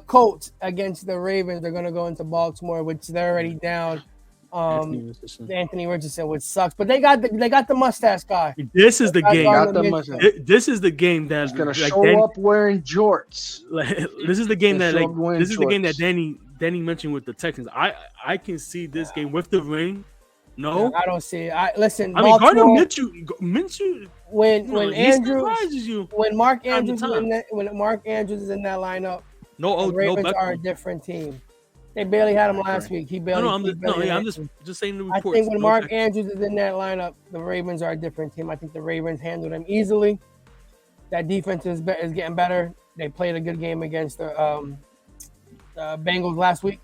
Colts against the Ravens. They're going to go into Baltimore, which they're already down. Anthony Richardson, which sucks, but they got the mustache guy. This is the Got game. Gardner Got the Minshew. mustache. This is the game that He's gonna like, show Danny- up wearing jorts. Like, this is the game Gonna that show like up wearing this is the game that jorts. Danny mentioned with the Texans. I can see this game with the rain. No, I don't see it. Listen, I mean Gardner Baltimore, Minshew. when You know, he Andrews surprises you. when Mark time to Andrews time. when Mark Andrews is in that lineup, No, the Ravens no, are a Beckham. different team. They barely had him last week. He barely. I'm he barely had him. just saying the I reports. think when No Mark Beckham. Andrews is in that lineup, the Ravens are a different team. I think the Ravens handle them easily. That defense is getting better. They played a good game against the Bengals last week.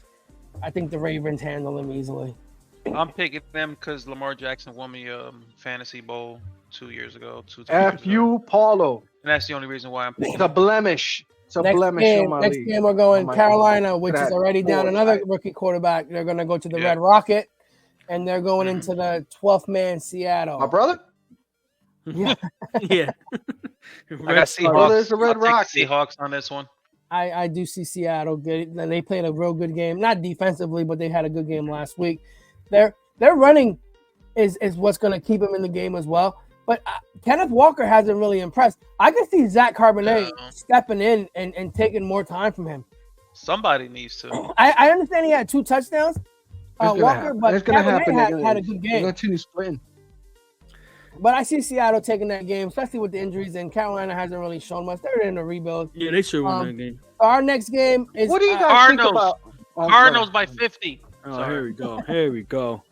I think the Ravens handle them easily. I'm picking them because Lamar Jackson won me a fantasy bowl 2 years ago. F you, Paulo. And that's the only reason why I'm picking It's a blemish. It's a blemish on my Next league. game, we're going On my Carolina, which That is already down four, another five. rookie quarterback. They're going to go to the Yeah. Red Rocket, and they're going Mhm. into the 12th man Seattle. My brother? Yeah. I got brother Seahawks. is a Red I'll take Rocket. Seahawks on this one. I do see Seattle good. And they played a real good game, not defensively, but they had a good game last week. Their running is what's going to keep them in the game as well. But Kenneth Walker hasn't really impressed. I can see Zach Carbonet Yeah. stepping in and taking more time from him. Somebody needs to. I understand he had 2 touchdowns, It's gonna Walker, happen. but It's gonna happen. Cabernet had a good They're game. gonna continue splitting. But I see Seattle taking that game, especially with the injuries, and Carolina hasn't really shown much. They're in a rebuild. Yeah, they should win Um, that game. Our next game is What do you guys Cardinals. think about Cardinals by 50. Oh, sorry. here we go. Here we go.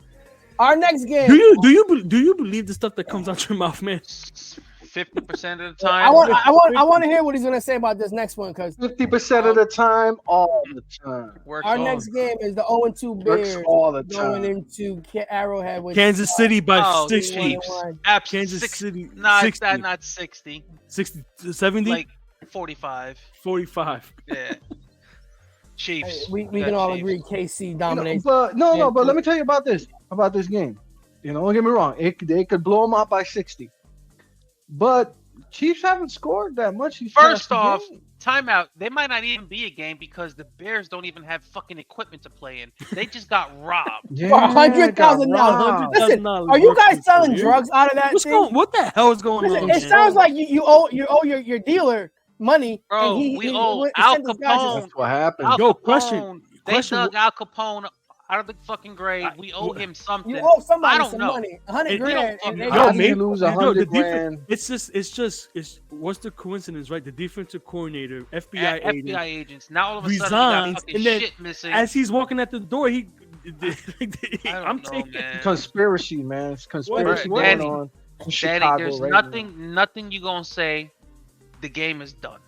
Our next game. Do you believe the stuff that comes out your mouth, man? 50% of the time. I want to hear what he's gonna say about this next one because 50% of the time, all the time. our next game is the 0-2 Bears all the going time. into Arrowhead with Kansas City by Oh, 60. Chiefs. Kansas City, Not 60. not 60. 60, 70, Like 45. 45. Yeah. Chiefs. We got can all Chiefs. agree KC You know, dominates. but but let me tell you about this game. Don't get me wrong. They could blow them out by 60. But Chiefs haven't scored that much. First off, timeout. They might not even be a game because the Bears don't even have fucking equipment to play in. They just got robbed. For $100,000. Listen, are you guys selling drugs out of that thing? What the hell is going on? It sounds like you owe your dealer money. Bro, and we owe Al Capone. That's what happened. Yo, question. They dug Al Capone out of the fucking grave. We owe him something. You owe somebody I don't some know. money. $100 grand. And they Yo, got maybe lose $100 grand. It's what's the coincidence, right? The defensive coordinator, FBI agents. Now all of a sudden, resigns, he got fucking and then shit missing. as he's walking at the door, I'm taking Conspiracy, man. It's conspiracy going Danny, on in Danny, Chicago there's right nothing you gonna say. The game is done.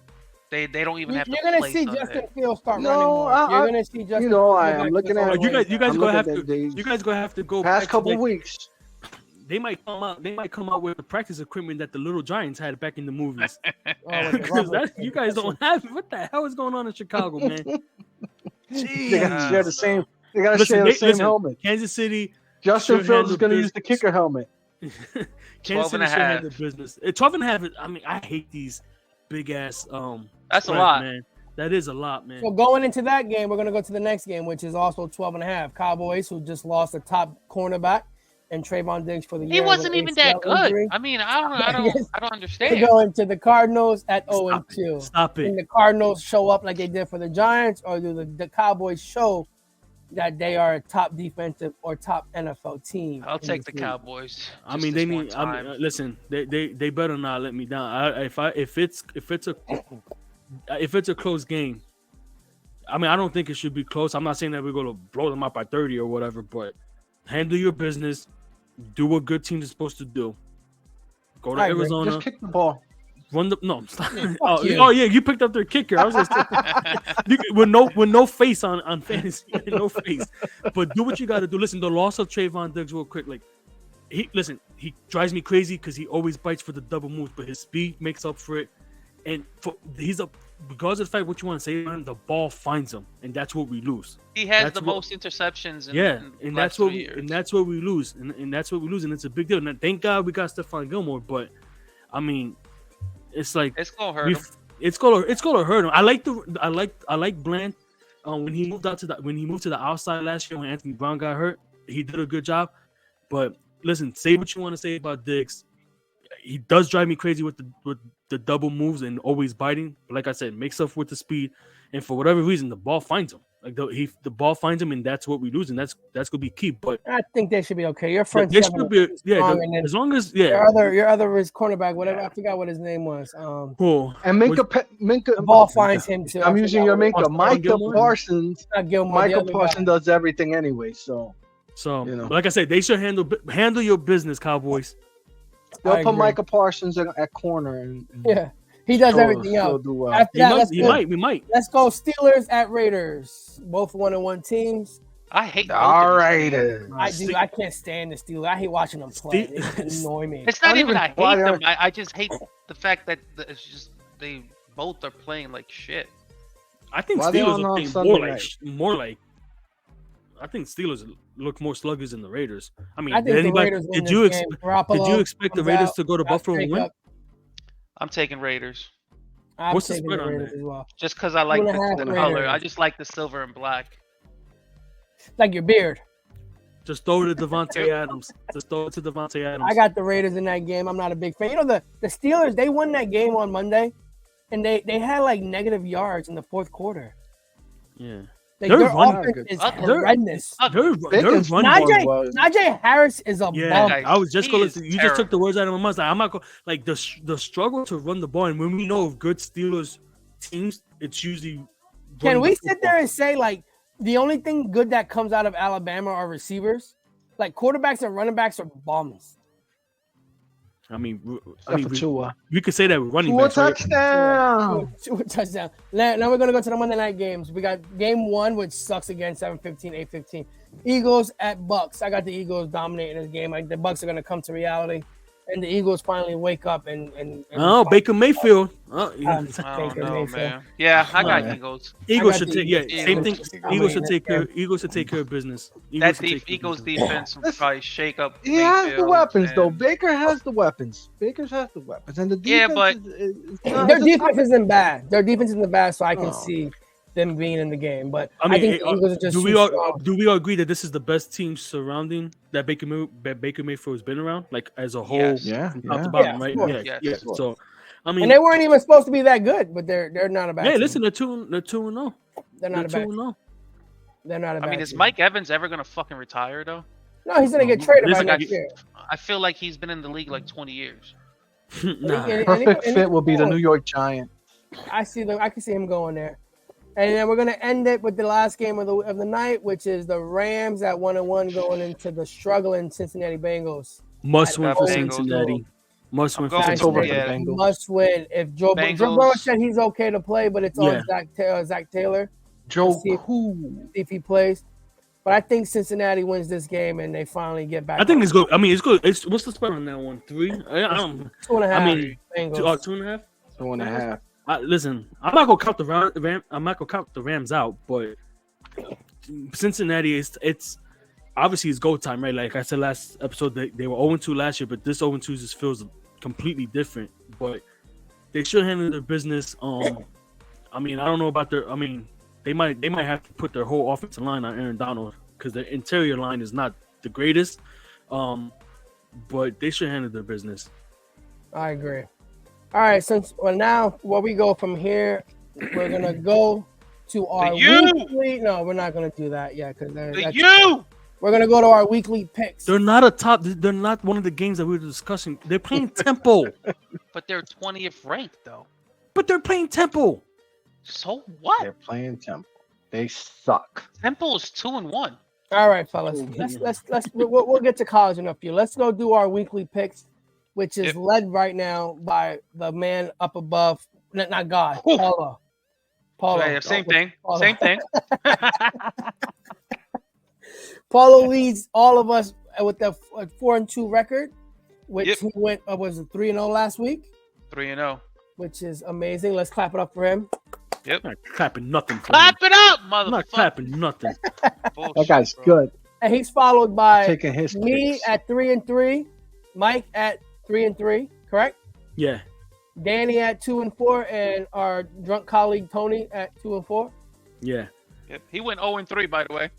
They don't even have to You're gonna play see Sunday. Justin Fields start No, running more. You're gonna see Justin. I'm looking at you guys I'm gonna have looking to. at You guys gonna have to go. past back couple to, weeks. They might come out. They might come out with the practice equipment that the Little Giants had back in the movies. Because you guys don't have it. What the hell is going on in Chicago, man? They gotta share the same. They gotta share the same helmet. Kansas City. Justin should Fields is handle gonna use business. the kicker helmet. Kansas 12 City and a should half. handle business. 12 and a half. I mean, I hate these big ass. That's a spreads, lot. man. That is a lot, man. So going into that game, we're gonna go to the next game, which is also 12 and a half. Cowboys, who just lost a top cornerback, and Trayvon Diggs for the year. He wasn't even that good. Injury. I mean, I don't understand. To go into the Cardinals at 0-2. Stop it. And the Cardinals show up like they did for the Giants, or do the Cowboys show that they are a top defensive or top NFL team? I'll take the Cowboys. I mean, they need. I mean, listen, they better not let me down. If it's a close game, I mean, I don't think it should be close. I'm not saying that we're going to blow them up by 30 or whatever, but handle your business. Do what good teams are supposed to do. Go to Arizona. Just kick the ball. Run the no. Stop. Oh yeah, you picked up their kicker. I was just with no face on fantasy, no face. But do what you got to do. Listen, the loss of Trayvon Diggs real quick. Like he drives me crazy because he always bites for the double moves, but his speed makes up for it. And because of the fact what you want to say, man, the ball finds him, and that's what we lose. He has the most interceptions. And that's what we lose, and that's what we lose, and it's a big deal. And thank God we got Stephon Gilmore, but I mean, it's like it's gonna hurt him. It's gonna hurt him. I like Bland. When he moved to the outside last year when Anthony Brown got hurt, he did a good job. But listen, say what you want to say about Diggs. He does drive me crazy with the double moves and always biting. But like I said, makes up with the speed, and for whatever reason, the ball finds him. Like the ball finds him, and that's what we lose, and that's gonna be key. But I think they should be okay. Your front they seven should be, as long as your other is cornerback, whatever. I forgot what his name was. Cool. And Minka, the ball finds him too. I'm using your Minka. Micah Parsons. Not Gilmore. Michael Parsons does everything anyway. So like I said, they should handle your business, Cowboys. They'll put Micah Parsons at corner. And he does everything else. Do well. After that, we might. Let's go Steelers at Raiders. Both 1-1 teams. I hate the Raiders. I can't stand the Steelers. I hate watching them play. They annoy me. It's not even I hate them. I just hate the fact that it's just they both are playing like shit. I think Steelers are playing more like. I think Steelers look more sluggish than the Raiders. I mean, did you expect the Raiders to go to Buffalo and win? I'm taking Raiders. What's the spread on that? As well. Just because I like the color. I just like the silver and black. Like your beard. Just throw it to Devontae Adams. I got the Raiders in that game. I'm not a big fan. You know, the Steelers, they won that game on Monday, and they had like negative yards in the fourth quarter. Yeah. Like, their offense is horrendous. Najee Harris is a bum. I was just going to. You just took the words out of my mouth. Like, I'm not going. Like the struggle to run the ball, and when we know of good Steelers teams, it's usually. Can we sit there and say like the only thing good that comes out of Alabama are receivers? Like quarterbacks and running backs are bums. I mean, Except for Tua. we could say that with running Tua backs, right? touchdown. Tua touchdown. Now we're gonna go to the Monday night games. We got game 1, which sucks again, 7:15, 8:15. Eagles at Bucks. I got the Eagles dominating this game. Like the Bucks are gonna come to reality, and the Eagles finally wake up and Oh, Baker Mayfield. I don't Baker know, Mayfield. man. Yeah, I got Yeah. Eagles. Eagles I should got take. the Yeah, Eagles. same thing. I Eagles should mean, take care. yeah. Eagles should take care of business. That should take care of Eagles business. defense will probably shake up. He has the Mayfield weapons, though. and- Baker has the weapons. Baker's has the weapons, and the Yeah, defense. but- Their defense isn't bad. Their defense isn't bad, so I can Oh. see them being in the game. But I mean, think the Eagles are just do we too all strong. do we all agree that this is the best team surrounding that Baker Mayfield has been around, like as a whole, Yes. Yeah, from top yeah. to bottom, Yeah, right? of course. Yeah, Yes. yeah. Of course. So, I mean, And they weren't even supposed to be that good, but they're not a bad hey, team. listen, they're 2-0. They're not a They're bad 2-0. They're not a bad I mean, is team. Mike Evans ever gonna fucking retire though? No, he's gonna get traded by Listen, next year. I feel like he's been in the league like 20 years. Nah. Perfect fit will be the New York Giants. I can see him going there. And then we're gonna end it with the last game of the night, which is the Rams at 1-1 going into the struggling Cincinnati Bengals. Must win for Bengals. Cincinnati. Must win for going It's to over Cincinnati. for the Yeah. Bengals. Must win. If Joe Bengals. Burrow said he's okay to play, but it's Yeah. on Zach Taylor. Joe see Cool. if he plays. But I think Cincinnati wins this game and they finally get back. I think on it's good. I mean, it's good. What's the spread on that one? 3? I don't. 2.5. I mean, Bengals. 2.5. 2.5. Listen, I'm not gonna count I'm not gonna count the Rams out, but Cincinnati it's obviously it's go time, right? Like I said last episode, they were 0-2 last year, but this 0-2 just feels completely different. But they should handle their business. I mean, I don't know about their. I mean, they might have to put their whole offensive line on Aaron Donald because their interior line is not the greatest. But they should handle their business. I agree. All right, now where we go from here, we're gonna go to our weekly. No, we're not gonna do that yet because we're gonna go to our weekly picks. They're not a top. They're not one of the games that we were discussing. They're playing Temple, But they're 20th ranked though. but they're playing Temple. So what? They're playing Temple. They suck. Temple is 2-1. All right, fellas. We'll get to college in a few. Let's go do our weekly picks, which is led right now by the man up above. Not God, Paulo. Yeah, same thing. Paulo. Same thing. Paulo leads all of us with the 4-2 record, which he went was it 3-0 last week, 3-0. which is amazing. Let's clap it up for him. Yep. I'm not clapping nothing. For Clap him. it up, I'm motherfucker. not clapping nothing. Bullshit, That guy's bro. good. And he's followed by Taking his me picks. at 3-3, Mike at 3-3, correct? Yeah. Danny at 2-4, and our drunk colleague Tony at 2-4. Yeah. Yep. He went 0-3, by the way.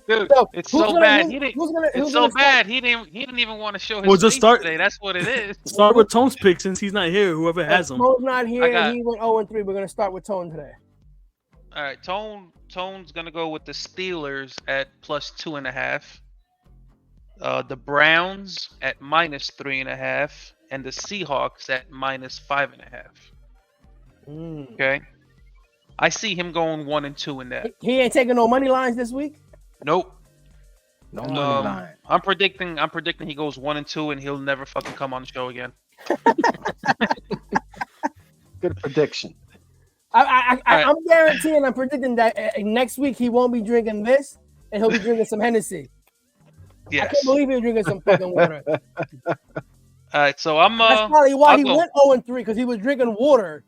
Dude, So, it's who's so gonna bad. lose- He didn't. who's gonna- It's who's so gonna start? bad. He didn't even want to show his Well, just face start- today. That's what it is. Start with Tone's pick since he's not here. Whoever has him. Tone's not here. I got- He went 0-3. We're gonna start with Tone today. All right, Tone's gonna go with the Steelers at +2.5. The Browns at -3.5, and the Seahawks at -5.5. Okay. I see him going 1-2 in that. He ain't taking no money lines this week. Nope. No money line. I'm predicting he goes 1-2 and he'll never fucking come on the show again. Good prediction. I'm guaranteeing, I'm predicting that next week he won't be drinking this, and he'll be drinking some Hennessy. I Yes. can't believe he's drinking some fucking water. All right, so I'm. That's probably why I'll he go. went 0-3 because he was drinking water.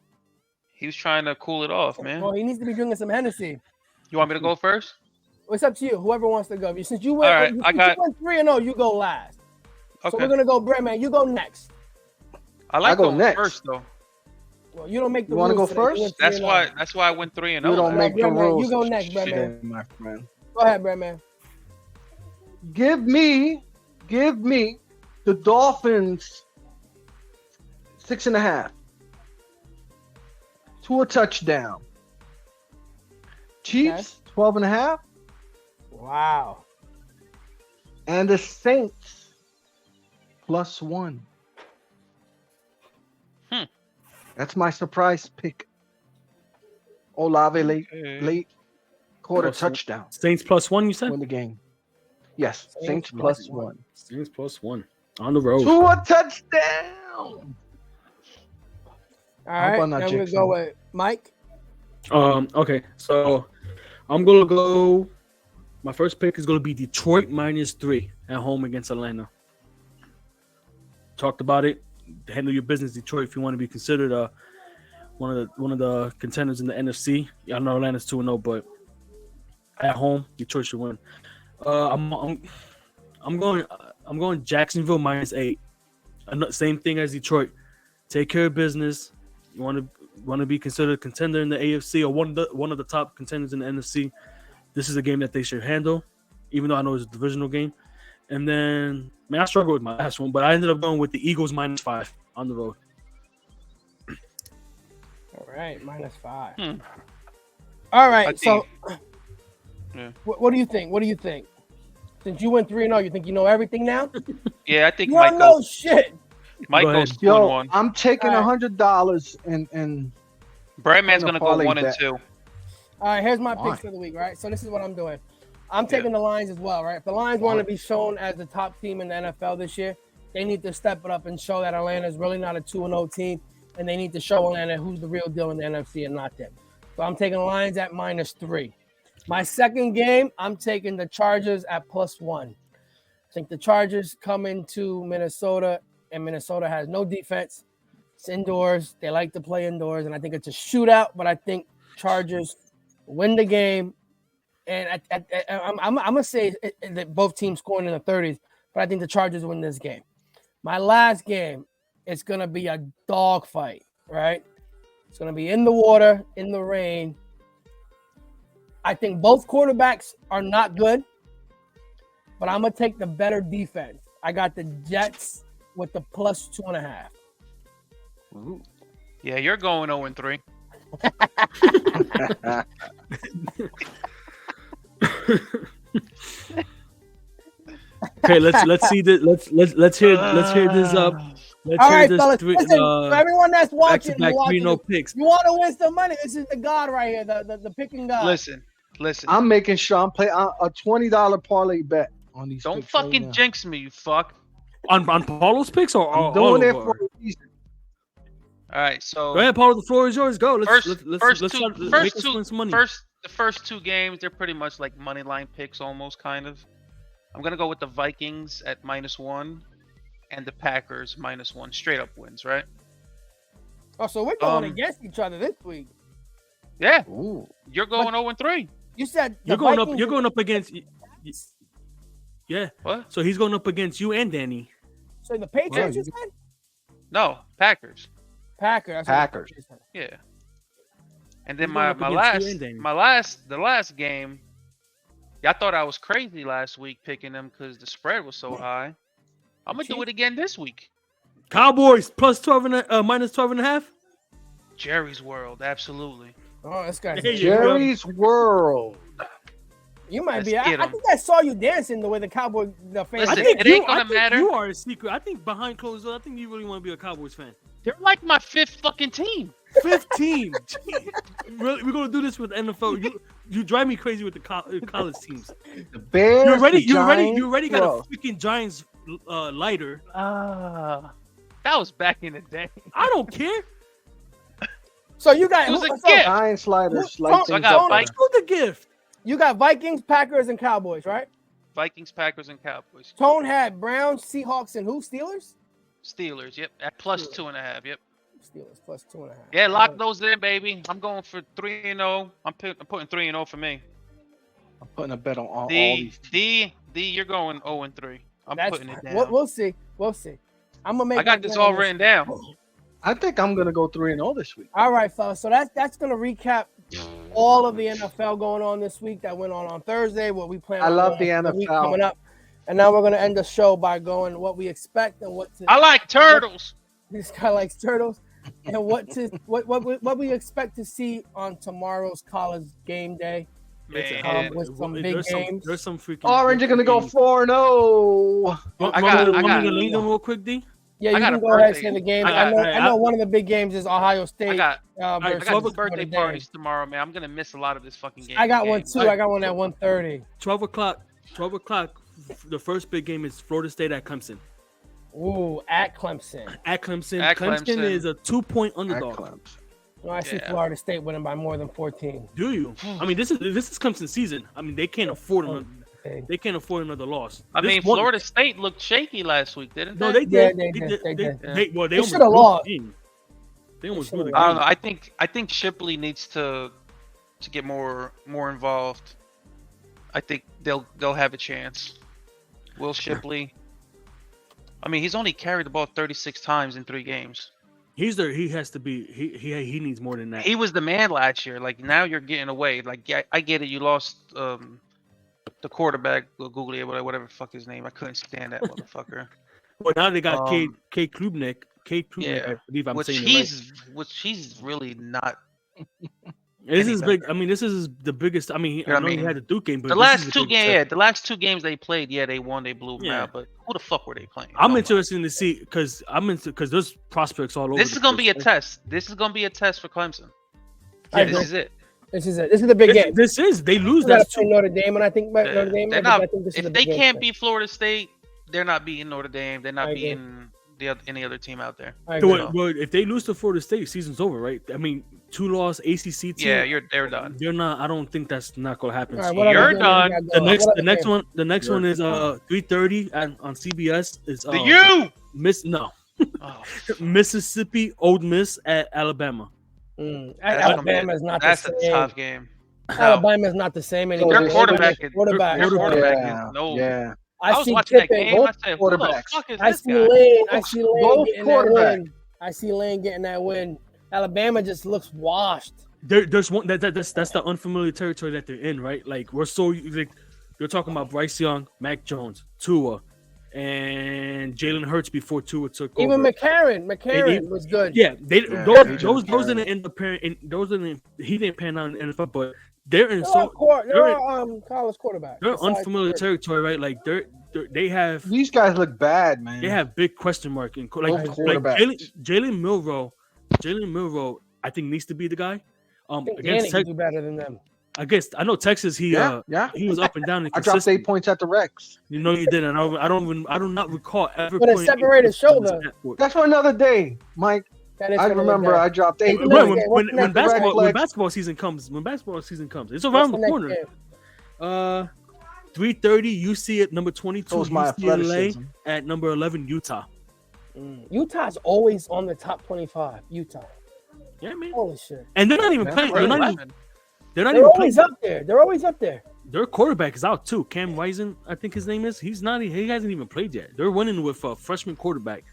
He was trying to cool it off, man. Well, he needs to be drinking some Hennessy. You want me to go first? It's up to you. Whoever wants to go. Since you went, All right, you went 3-0, you go last. Okay. So we're gonna go, Brett, man. You go next. I like I go going next. first though. Well, you don't make the You wanna rules go today. You first? went That's 3-0. why I went 3-0. You don't make the Brett, man, rules. you go next, Brett, Shit, man. my friend. Go ahead, Brett, man. Give me the Dolphins 6.5 to a touchdown. Chiefs 12.5, Wow. and the Saints +1. That's my surprise pick. Olave late quarter touchdown. Saints +1, you said? Win the game. Yes, Saints +1. Saints +1 on the road. To a touchdown. All right, then we go with Mike. Okay, so I'm gonna go. My first pick is gonna be Detroit -3 at home against Atlanta. Talked about it. Handle your business, Detroit, if you want to be considered one of the contenders in the NFC. Yeah, I know Atlanta's 2-0, but at home, Detroit should win. I'm going Jacksonville -8. Same thing as Detroit. Take care of business. You want to be considered a contender in the AFC or one of the top contenders in the NFC. This is a game that they should handle, even though I know it's a divisional game. And then, I struggled with my last one, but I ended up going with the Eagles -5 on the road. All right, -5. All right, so what do you think? What do you think? Since you went 3-0, you think you know everything now? Yeah, I think you Mike don't know shit. Mike goes 2-1. I'm taking $100 and Bradman's gonna go 1-2. All right, here's my picks for the week, right? So this is what I'm doing. I'm taking the Lions as well, right? If the Lions want to be shown as the top team in the NFL this year, they need to step it up and show that Atlanta is really not a 2-0 team, and they need to show Atlanta who's the real deal in the NFC and not them. So I'm taking the Lions at -3. My second game, I'm taking the Chargers at +1. I think the Chargers come into Minnesota, and Minnesota has no defense. It's indoors. They like to play indoors, and I think it's a shootout, but I think Chargers win the game. And I'm going to say that both teams scoring in the 30s, but I think the Chargers win this game. My last game, it's going to be a dogfight, right? It's going to be in the water, in the rain. I think both quarterbacks are not good, but I'm going to take the better defense. I got the Jets with the +2.5. Ooh. Yeah, you're going 0-3. Okay, let's see this. Let's hear this up. Let's all hear right, this fellas. Listen, for everyone that's watching, picks. You want to win some money? This is the God right here, the picking God. Listen. I'm making Sean play a $20 parlay bet on these. Don't fucking right jinx me, you fuck. On Paulo's picks or I'm doing it for a reason. All right, so go ahead, Paulo. The floor is yours. Go. Let's the first two games, they're pretty much like money line picks, almost kind of. I'm gonna go with the Vikings at -1 and the Packers -1, straight up wins, right? Oh, so we're going against each other this week. Yeah. Ooh. You're going 0-3. You said you're going up against. Yeah. What? So he's going up against you and Danny. So the Patriots, you said? No, Packers. Packers. Yeah. And then the last game, I thought I was crazy last week picking them because the spread was so high. I'm gonna do it again this week. Cowboys +12 and -12.5. Jerry's World, absolutely. Oh, this guy. Jerry's World. You might be. I think I saw you dancing the way the Cowboy fans. Listen, it ain't gonna matter. You are a secret. I think behind closed doors, I think you really want to be a Cowboys fan. They're like my fifth fucking team. 15. Really, we're gonna do this with NFL. You drive me crazy with the college teams. The Bears. You already got a freaking Giants lighter. That was back in the day. I don't care. So you got it was a gift. Giants lighters. So I got Vikings. The gift. You got Vikings, Packers, and Cowboys, right? Vikings, Packers, and Cowboys. Tone had Browns, Seahawks, and who? Steelers. Steelers. Yep. At +2.5. Yep. Steelers +2.5. Yeah, lock those in, baby. I'm going for 3-0. I'm putting 3-0 for me. I'm putting a bet on all these. You're going 0-3. I'm putting it down. We'll see. I'm gonna make. I got this all written down. I think I'm gonna go 3-0 this week. All right, fellas. So that's gonna recap all of the NFL going on this week that went on Thursday. What we plan. I love the NFL NFL coming up, and now we're gonna end the show by going what we expect and what. I like turtles. This guy likes turtles, and what we expect to see on tomorrow's college game day. Man, with some big games. There's some freaking. Orange are gonna go 4-0. I got lean them real quick, D. Yeah, you I got can a go ahead and birthday. say the game. I I know one of the big games is Ohio State. I got versus 2 birthday Notre Dame. parties tomorrow, man. I'm gonna miss a lot of this fucking game. I got one games. too. I got one at 1:30. 12 o'clock. 12 o'clock. The first big game is Florida State at Clemson. Ooh, at Clemson. At Clemson. At Clemson Clemson. is a 2-point At underdog. Clemson. No, I see Yeah. Florida State winning by more than 14. Do you? I mean, this is Clemson season. I mean, they can't afford another. Okay. They can't afford another loss. I This mean, one- Florida State looked shaky last week, didn't they? No, they Yeah, did. they did. They did. They They almost shoulda blew lost. the game. They almost blew the shoulda I game. don't know. I think Shipley needs to get more involved. I think they'll have a chance. Will Shipley? I mean, he's only carried the ball 36 times in 3 games. He has to be. He needs more than that. He was the man last year. Like now you're getting away. Like yeah, I get it. You lost the quarterback, Googly, whatever the fuck his name. I couldn't stand that motherfucker. Well, now they got Um, Kate Klubnik. Kate Klubnik, Yeah, I believe I'm which saying he's really not. This any is better. big. I mean, this is the biggest. I mean, know I what know I he mean? had a Duke game, but The this last is two big games, step. yeah, the last 2 games they played, yeah, they won, they blew them Yeah. out. But who the fuck were they playing? I'm Nobody. interested to see because there's prospects all over. This the is gonna be a place. test. This is gonna be a test for Clemson. I Yeah, agree. this is it. This is it. This is the big game. This is they lose. We gotta That's play two. Notre Dame, and I think Yeah. Notre Dame. They're I not. think this is If the they big game can't for beat Florida State, they're not beating Notre Dame. They're not I agree. beating any other team out there. I So agree. what, if they lose to Florida State, season's over, right? I mean, 2-loss ACC team. Yeah, they're done. They're not. I don't think that's not gonna happen. All right, So what other You're game done. we got the going? next, What the other next game? one, the next one is 3:30 on CBS. Is The U. Oh, Mississippi Old Miss at Alabama. that's Alabama is not the that's a same. tough game. Alabama is not the same anymore. Their Their quarterback Their is quarterback. their quarterback Yeah, is no. yeah. I I was see watching that Pippen. game. I said, "Who the quarterbacks. fuck is I this see guy?" Lane. I see Lane Both getting that quarterbacks. win. I see Lane getting that win. Alabama just looks washed. There's one that's the unfamiliar territory that they're in, right? Like we're so like you're talking about Bryce Young, Mac Jones, Tua, and Jalen Hurts before Tua took Even over. McCarron was good. Yeah, they Yeah, those AJ didn't end up he didn't pan out in the NFL, but they're in They're so all college quarterbacks. they're besides unfamiliar Hurts. territory, right? Like they have These guys look bad, man. they have big question mark and like Both like quarterbacks. Jalen Milroe, I think needs to be the guy. I think Against Danny can do better than them. I know Texas he yeah. he was up and down. I dropped 8 points at the Rex. You know you didn't. I do not recall ever. But a putting separated 8 points shoulder. on that board. That's for another day, Mike. That is I for the remember game. I dropped 8 When- When, points. Okay, when, what's when next? basketball Red when flags. basketball season comes, it's What's around the the next corner. game? 3:30 UC at number 22, Shows my UCLA athleticism. at number 11 Utah. Utah's always on the top 25. Utah. Yeah, man. Holy shit. And they're not even That's playing. right. They're not even. 11. They're not They're even playing. always up there. They're always up there. Their quarterback is out too. Cam Wisen, I think his name is. He's not. He hasn't even played yet. They're winning with a freshman quarterback.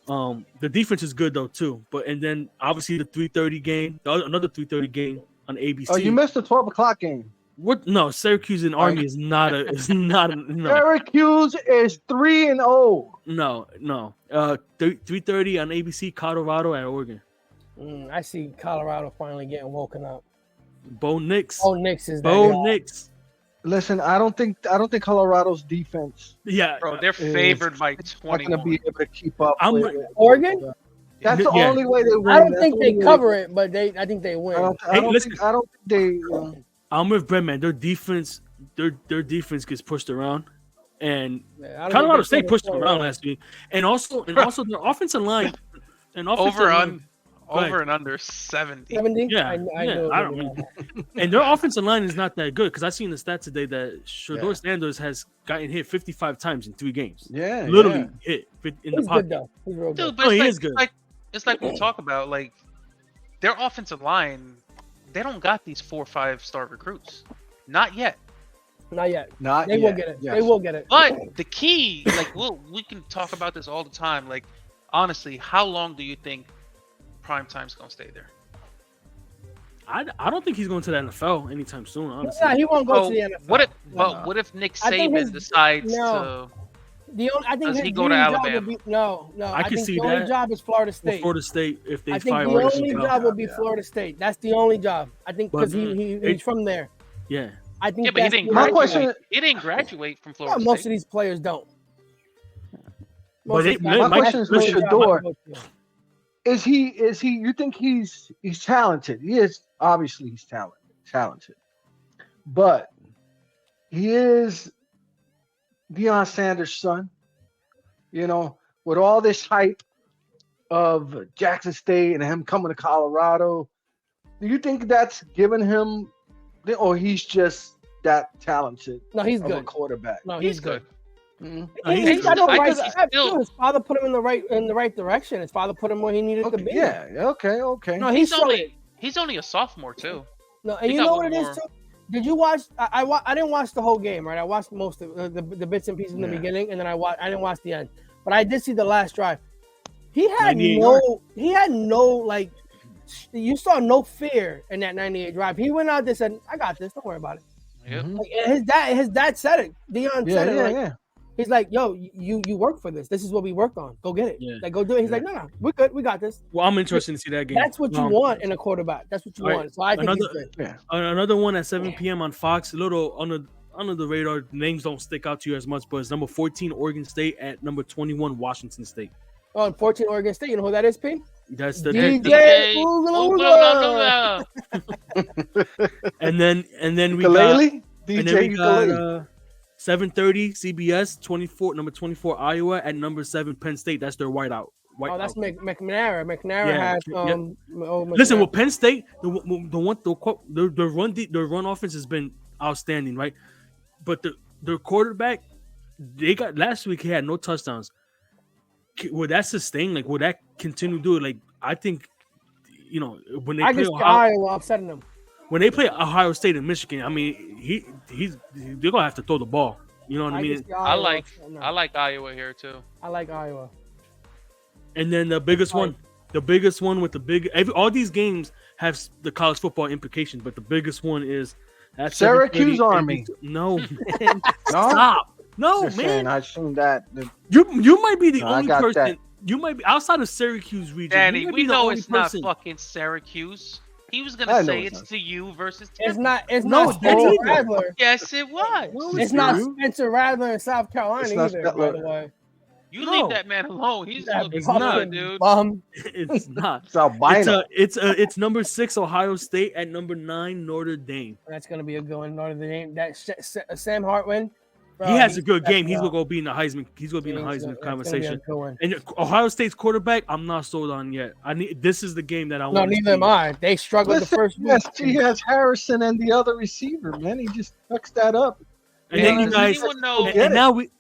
The defense is good though too. But and then obviously the 3:30 game, another 3:30 game on ABC. Oh, you missed the 12 o'clock game. What? No, Syracuse and Army is not a. Is not a. No, Syracuse is 3-0. no. 3:30 on ABC. Colorado at Oregon. I see Colorado finally getting woken up. Bo Nix. Oh, Nix is that Bo guy. Nix. Listen, I don't think Colorado's defense Yeah, Bro, they're favored by not 20. going to be able to keep up. I'm- with it. Oregon? That's the Yeah. only way they win. I don't That's think the they only way- cover it, but I think they win. I Hey, don't listen. think they. I'm with Brett, man. Their defense gets pushed around, and Yeah, I don't Colorado think State they pushed cover them it. around last week, and also their offensive line, Over and under 70. 70? Yeah, I yeah, knew I it don't was mean, and their offensive line is not that good because I seen the stat today that Shador Yeah. Sanders has gotten hit 55 times in 3 games. Yeah, Literally hit in the He's good pocket. though. He's real good. Dude, but Oh, he it's, is like, good. it's like we talk about, like, their offensive line, they don't got these 4 or 5-star recruits. Not yet. Not yet. Not They yet. will get it. Yes. They will get it. But the key, like, we can talk about this all the time. Like, honestly, how long do you think Primetime's going to stay there? I don't think he's going to the NFL anytime soon. Honestly, Nah, he won't go Well, to the NFL. what if Nick I think Saban decides no. I think Does his he go to dream job Alabama? would be no. I I can think see the only that. job is Florida Or State. Florida State if they I think fire the Rick only Pitino. job would be Yeah. Florida State. That's the only job. I think because But- he's from there. Yeah, I think Yeah, but he that's didn't the My only graduate. question- job. He didn't graduate from Florida Well, most State. of these players don't. But Most My question is for listen, Shador. Is he? You think he's talented? He is, obviously he's talented, but he is Deion Sanders' son. You know, with all this hype of Jackson State and him coming to Colorado, do you think that's given him, or he's just that talented? No, he's of a good. quarterback. No, he's good. He's got no I right. think he's still- His father put him in the right direction. His father put him where he needed to Okay, be. yeah, okay. No, he's he's only a sophomore too. No, and He you got know one what it is more. too. Did you watch? I didn't watch the whole game, right? I watched most of the bits and pieces in the beginning, and then I didn't watch the end. But I did see the last drive. He had 98 no like. You saw no fear in that 98 drive. He went out there and said, "I got this. Don't worry about it." Yep. Like, and his dad said it. Deion said it. Like, he's like, "Yo, you work for this. This is what we worked on. Go get it. Yeah. Like, go do it." He's like, "No, we're good. We got this." Well, I'm interested to see that game. That's what you want in a quarterback. That's what you All right. want. So I think he's Another- good. Another one at 7 p.m. on Fox. A little under the radar. Names don't stick out to you as much, but it's number 14 Oregon State at number 21 Washington State. Oh, and 14 Oregon State. You know who that is, P? That's the DJ Ooga, and then we Ukulele? got and DJ then we got Ukulele. 7:30 CBS 24 number 24 Iowa at number 7 Penn State. That's their whiteout. Oh, that's McNair. McNair Yeah, has yeah. McNair. Listen, with Penn State, the run offense has been outstanding, right? But the quarterback, they got last week. He had no touchdowns. Will that sustain? Like, will that continue to do it? Like, I think, when they I play can see Ohio, Iowa upsetting them. when they play Ohio State and Michigan, I mean, they're gonna have to throw the ball. You know what I can mean? see I Iowa like upsetting them. I like Iowa here too. I like Iowa. And then the biggest one with the big. All these games have the college football implications, but the biggest one is at Syracuse 7:30 Army. No, man. No? Stop. No, Just man. saying, I assume that. You might be the No, I only got person. that. You might be outside of Syracuse region. Danny, you might we be the know only it's not person. fucking Syracuse. He was I gonna know say it's it's not. to you versus It's Temple. not. It's No, not it's Spencer not. Rattler. Yes, it was. No, It's not true. Spencer Rattler in South Carolina It's not either. By Spencer- the way, You No. leave that man alone. He's that looking It's not. good, fucking dude. bum. It's not. It's albino. It's number 6 Ohio State at number 9 Notre Dame. That's gonna be a good one. Notre Dame. That Sam Hartman. Bro, He has a he's good game. He's stepping gonna up. go be in the Heisman. He's gonna be in the That's Heisman gonna be a conversation. good one. And Ohio State's quarterback, I'm not sold on yet. This is the game that I No, want. neither am I. They struggled the Listen, first week. yes, he has Harrison and the other receiver, man. He just tucks that up. And then you Does guys, anyone know Get and it. now we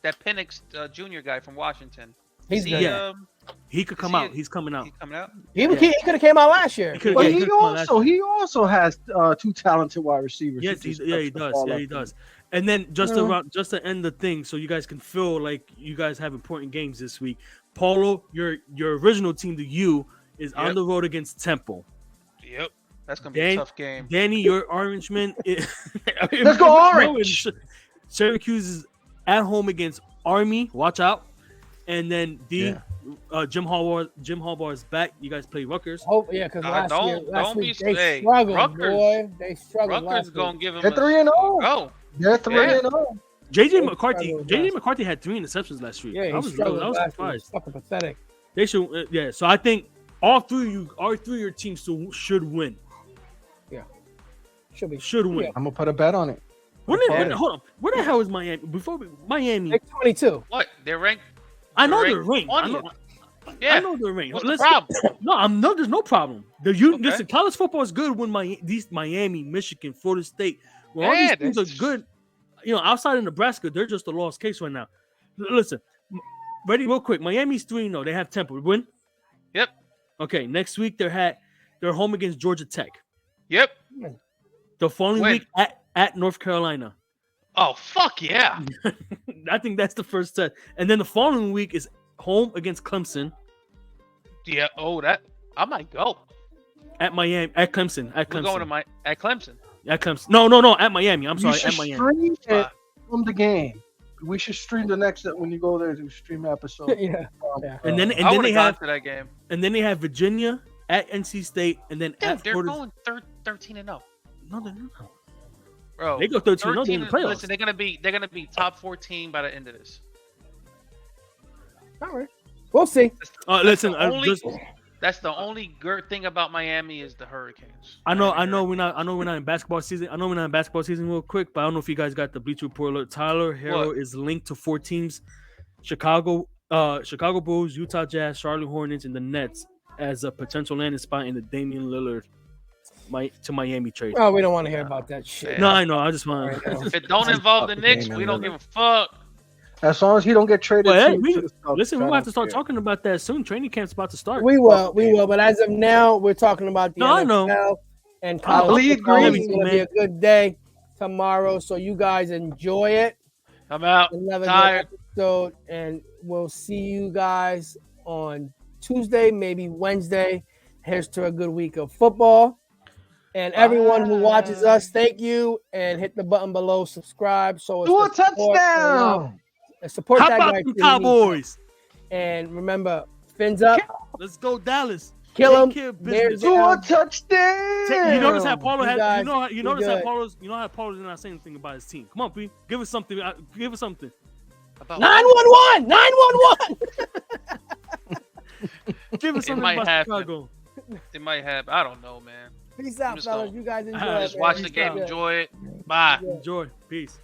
that Penix Jr. guy from Washington? He's Is good. he, Yeah. he could come he- out. He's coming out. He's coming out. He could have came out last year. He could- But yeah, he could come out last also has 2 talented wide receivers. Yes, He just he tucks the does. ball Yeah, up. he does. And then just Yeah. to end the thing, so you guys can feel like you guys have important games this week. Paulo, your original team, the U, is on Yep. the road against Temple. Yep. That's gonna be Dan- a tough game. Danny, your Orangeman. Let's go Orange! Syracuse is at home against Army. Watch out. And then Jim Harbaugh is back. You guys play Rutgers. Oh yeah, because last don't be week they hey, struggled, Rutgers- boy. They struggled Rutgers last gonna week. give him They're 3-0. go. They're 3-0. JJ They McCarthy. struggled JJ last McCarthy had 3 interceptions last week. Yeah, I he was struggled last week. surprised. Fucking pathetic. They should. Yeah. So I think all three of your teams should win. Should be. Should win. Yeah. I'm gonna put a bet on it. Hold on. Where the hell is Miami? Miami. They're 22. What? They're ranked. I know they're they're ranked. I 20th. know Yeah. they're ranked. What's the Let's- problem? No, there's no problem. Listen, college football is good when these Miami, Michigan, Florida State, when all Yeah, these teams that's- are good. Outside of Nebraska, they're just a lost case right now. Listen, ready real quick. Miami's 3-0. They have Temple. Win? Yep. Okay, next week they're home against Georgia Tech. Yep. The following Win. week at North Carolina. Oh fuck yeah. I think that's the first set. And then the following week is home against Clemson. Yeah. Oh, that I might go. At Miami, at Clemson. We're going to at Clemson. At Clemson. No, at Miami. I'm sorry, You should at Miami. stream it from the game. We should stream the next when you go there to stream the episode. Yeah. And then I would they have have gone to that game. and then they have Virginia at NC State and then Dude, at they're Florida. going 13-0. No, they're not. Bro, They go 13-0 in the playoffs. Listen, they're gonna be top 14 by the end of this. All right. We'll see. Listen, That's the only good thing about Miami is the Hurricanes. I know we're not in basketball season. Real quick, but I don't know if you guys got the Bleacher Report alert. Tyler Hero is linked to 4 teams: Chicago Bulls, Utah Jazz, Charlotte Hornets, and the Nets as a potential landing spot in the Damian Lillard to Miami trade. Oh, we don't want to hear about that shit. No, I know. I just want. If it don't involve the Knicks, we don't give a fuck. As long as he don't get traded. Listen, we'll have to start talking about that soon. Training camp's about to start. We will. But as of now, we're talking about the NFL. I know. And I agree. It's going to be a good day tomorrow, so you guys enjoy it. I'm out. Another Tired. good episode, and we'll see you guys on Tuesday, maybe Wednesday. Here's to a good week of football. And everyone who watches us, thank you, and hit the button below, subscribe. So it's do a touchdown. And support How that about guy. the Cowboys? And remember, fins up. Let's go, Dallas. Kill him. Business. Do a touchdown. You notice how Paulo had. You notice how good. Paulo's not saying anything about his team. Come on, P. Give us something. Give us something. 911. 911. Give us something about Chicago. It might happen. I don't know, man. Peace out, fellas. You guys enjoy it. Just watch the game. Enjoy it. Bye. Enjoy. Peace.